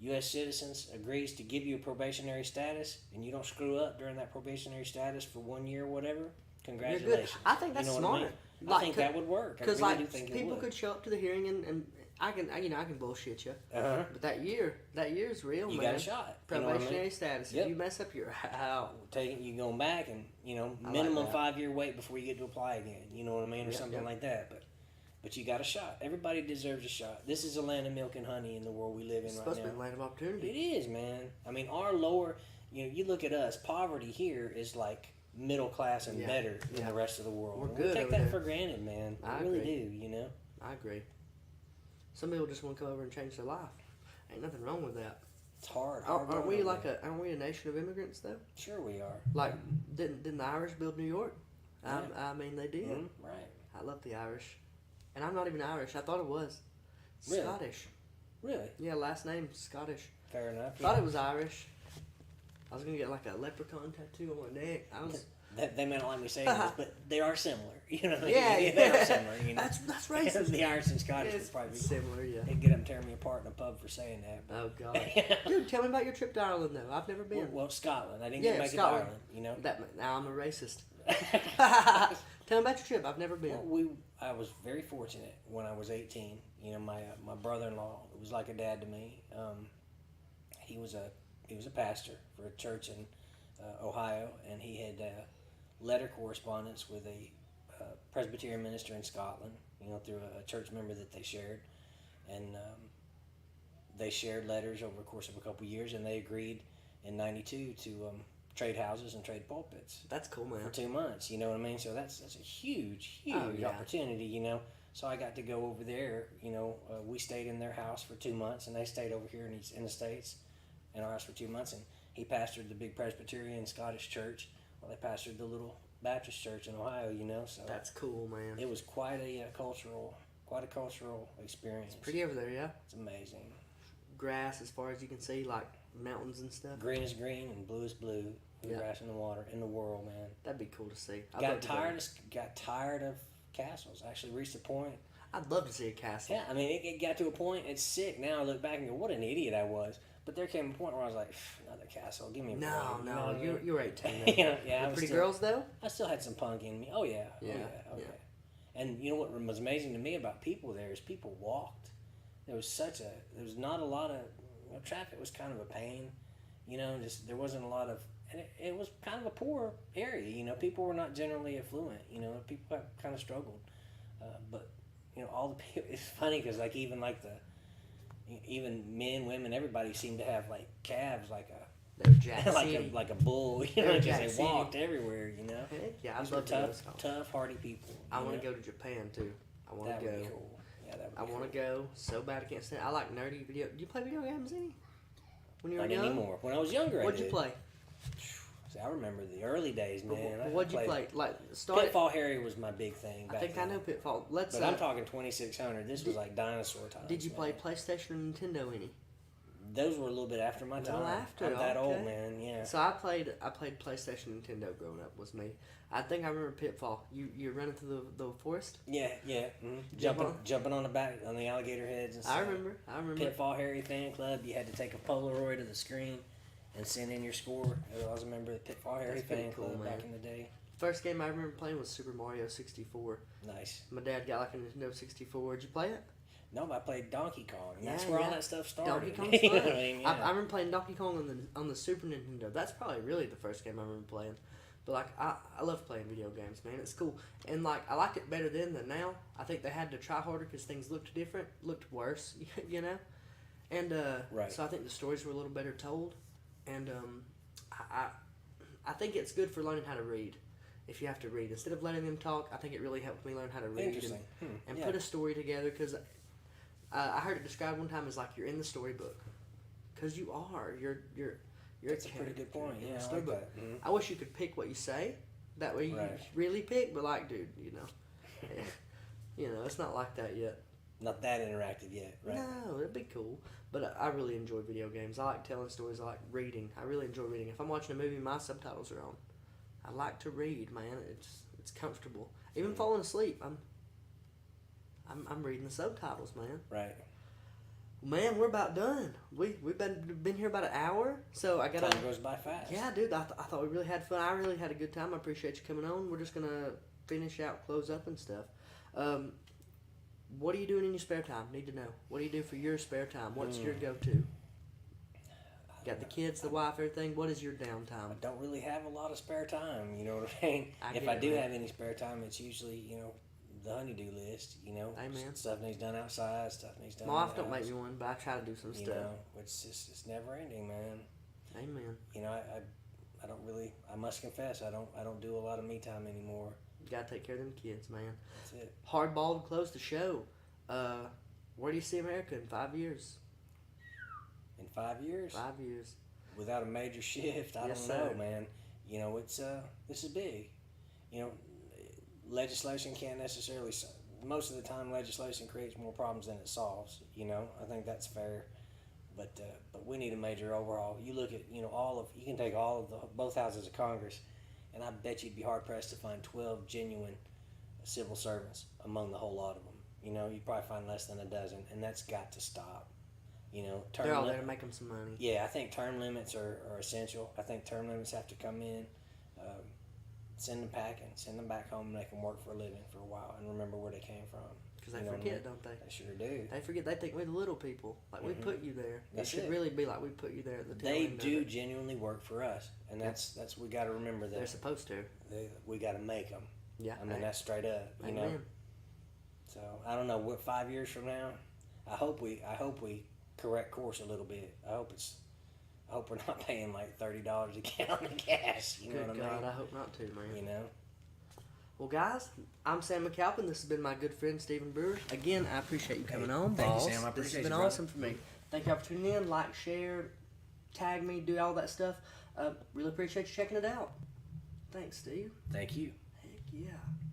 U.S. citizens agrees to give you a probationary status and you don't screw up during that probationary status for 1 year or whatever, congratulations. I think that's smart. I think that would work. Because do think it people would. could show up to the hearing and I can bullshit you. Uh-huh. But that year's real, You man. got a shot. Probationary status. Yep. If you mess up, you're out. You going back and minimum 5 year wait before you get to apply again. You know what I mean, or something like that. But you got a shot. Everybody deserves a shot. This is a land of milk and honey in the world we live in It's right supposed now. to be a land of opportunity. It is, man. I mean, our lower, you look at us. Poverty here is like middle class and better than the rest of the world. We're We good take over that there. for granted, man. I We really agree. do. I agree. Some people just want to come over and change their life. Ain't nothing wrong with that. It's hard. Aren't we a nation of immigrants though? Sure we are. Like didn't the Irish build New York? Yeah. I mean they did. Mm-hmm. Right. I love the Irish, and I'm not even Irish. I thought it was Really? Scottish. Really? Yeah, last name Scottish. Fair enough. Thought it was Irish. I was gonna get like a leprechaun tattoo on my neck. I was. They may not like me saying this, but they are similar. Yeah, they are similar. That's racist. The Irish and Scottish Yeah, would probably be similar. Yeah. They'd get up and tear me apart in a pub for saying that. Oh God, dude, tell me about your trip to Ireland though. I've never been. Well, Scotland. I didn't get back Scotland. to Ireland. That now I'm a racist. Tell me about your trip. I've never been. Well, I was very fortunate when I was 18. My brother-in-law was like a dad to me. He was a pastor for a church in Ohio, and he had letter correspondence with a Presbyterian minister in Scotland. Through a church member that they shared, and they shared letters over the course of a couple years, and they agreed in '92 to trade houses and trade pulpits. That's cool, man. For 2 months, you know what I mean? So that's a huge Oh, yeah. opportunity, So I got to go over there. We stayed in their house for 2 months, and they stayed over here in the States in our house for 2 months. And he pastored the big Presbyterian Scottish church. Well, they pastored the little Baptist church in Ohio. So That's cool, man. it was quite a cultural experience. It's pretty over there, yeah. It's amazing. Grass as far as you can see, like mountains and stuff. Green is green and blue is blue. And Yeah. grass in the water in the world, man. That'd be cool to see. Got tired of castles. Actually reached a point. I'd love to see a castle. Yeah, I mean, it got to a point. It's sick. Now I look back and go, "What an idiot I was." But there came a point where I was like, "Another castle. Give me a break." No, you're 18. Yeah. Pretty girls though. I still had some punk in me. Oh yeah. Yeah. And you know what was amazing to me about people there is people walked. There was not a lot of traffic was kind of a pain. Just there wasn't a lot of, and it was kind of a poor area. People were not generally affluent. People kind of struggled. But all the people. It's funny because even men, women, everybody seemed to have like calves like a. They were Jack City. like a bull, They're because Jack they City. walked everywhere, Heck yeah, I'd These were love to go. tough, hardy people. I want to go to Japan too. I want That to would go. be cool. Yeah, that would be I want to go so bad. I can't stand. I like nerdy video. Do you play video games any? When you were Not young? anymore. When I was younger, What'd I did. you play? See, I remember the early days, man. What'd you play? Like start. Pitfall Harry was my big thing. I think I know Pitfall. Let's. But I'm talking 2600. This was like dinosaur times. Did you play man. PlayStation or Nintendo any? Those were a little bit after my time. after, I'm that okay. old, man. Yeah. So I played PlayStation Nintendo growing up was me. I think I remember Pitfall. You're running through the forest? Yeah. Mm-hmm. Jumping on the back on the alligator heads and stuff. I remember. Pitfall Harry fan club. You had to take a Polaroid of the screen and send in your score. I was a member of the Pitfall Harry That's pretty fan cool, club man. back in the day. First game I remember playing was Super Mario 64. Nice. My dad got like a Nintendo 64. Did you play it? No, but I played Donkey Kong. And that's Yeah, where yeah. all that stuff started. Donkey Kong's You know fun. what I mean? I Yeah. remember playing Donkey Kong on the Super Nintendo. That's probably really the first game I remember playing. But like I love playing video games, man. It's cool, and like I liked it better then than now. I think they had to try harder because things looked different, looked worse, And Right. so I think the stories were a little better told, and I think it's good for learning how to read. If you have to read instead of letting them talk, I think it really helped me learn how to read Interesting. and Yeah. put a story together. Because I heard it described one time as like you're in the storybook, because you are. You're That's a pretty good point. in the Yeah, I like storybook. that. Mhm. I wish you could pick what you say. That way you Right. really pick. But like, dude, it's not like that yet. Not that interactive yet, right? No, it'd be cool. But I really enjoy video games. I like telling stories. I like reading. I really enjoy reading. If I'm watching a movie, my subtitles are on. I like to read, man. It's comfortable. Even falling asleep, I'm reading the subtitles, man. Right. Man, we're about done. We've been here about an hour, so I gotta. Time goes by fast. Yeah, dude. I thought we really had fun. I really had a good time. I appreciate you coming on. We're just gonna finish out, close up, and stuff. What are you doing in your spare time? Need to know. What do you do for your spare time? What's your go-to? Got the kids, the wife, everything. What is your downtime? I don't really have a lot of spare time, you know what I mean? I If get I it, do man. have any spare time, it's usually, the honeydew list, Amen. Stuff needs done outside, stuff needs done My wife don't in the make house, me one, but I try to do some You stuff. know, it's never ending, man. Amen. I don't really, I must confess, I don't do a lot of me time anymore. You gotta take care of them kids, man. That's it. Hardball to close the show. Where do you see America in 5 years? In 5 years, 5 years. without a major shift, I Yes, don't know, sir. man. It's this is big. Legislation can't necessarily. Most of the time, legislation creates more problems than it solves. I think that's fair. But we need a major overhaul. You look at you can take all of both houses of Congress, and I bet you'd be hard pressed to find 12 genuine civil servants among the whole lot of them. You'd probably find less than a dozen, and that's got to stop. Term They're all lim- there to make them some money. Yeah, I think term limits are essential. I think term limits have to come in, send them packing, send them back home, and make them work for a living for a while, and remember where they came from. Because they You know what I forget, mean? don't they? They sure do. They forget. They think we're the little people. Like, we put you there. That's it should it. really be like we put you there at the tail They end of do it. genuinely work for us, and that's we got to remember They're that supposed to. we got to make them. Yeah. I mean, that's straight up. Amen. So I don't know what 5 years from now. I hope we correct course a little bit. I hope we're not paying like $30 a gallon of gas. You know Good what God, I mean? I hope not to, man. Well, guys, I'm Sam McAlpin. This has been my good friend Stephen Brewer. Again, I appreciate you coming on, thank you, boss. Sam. I This appreciate has been you, brother. awesome for me. Thank y'all for tuning in. Like, share, tag me, do all that stuff. Really appreciate you checking it out. Thanks, Steve. Thank you. Heck yeah.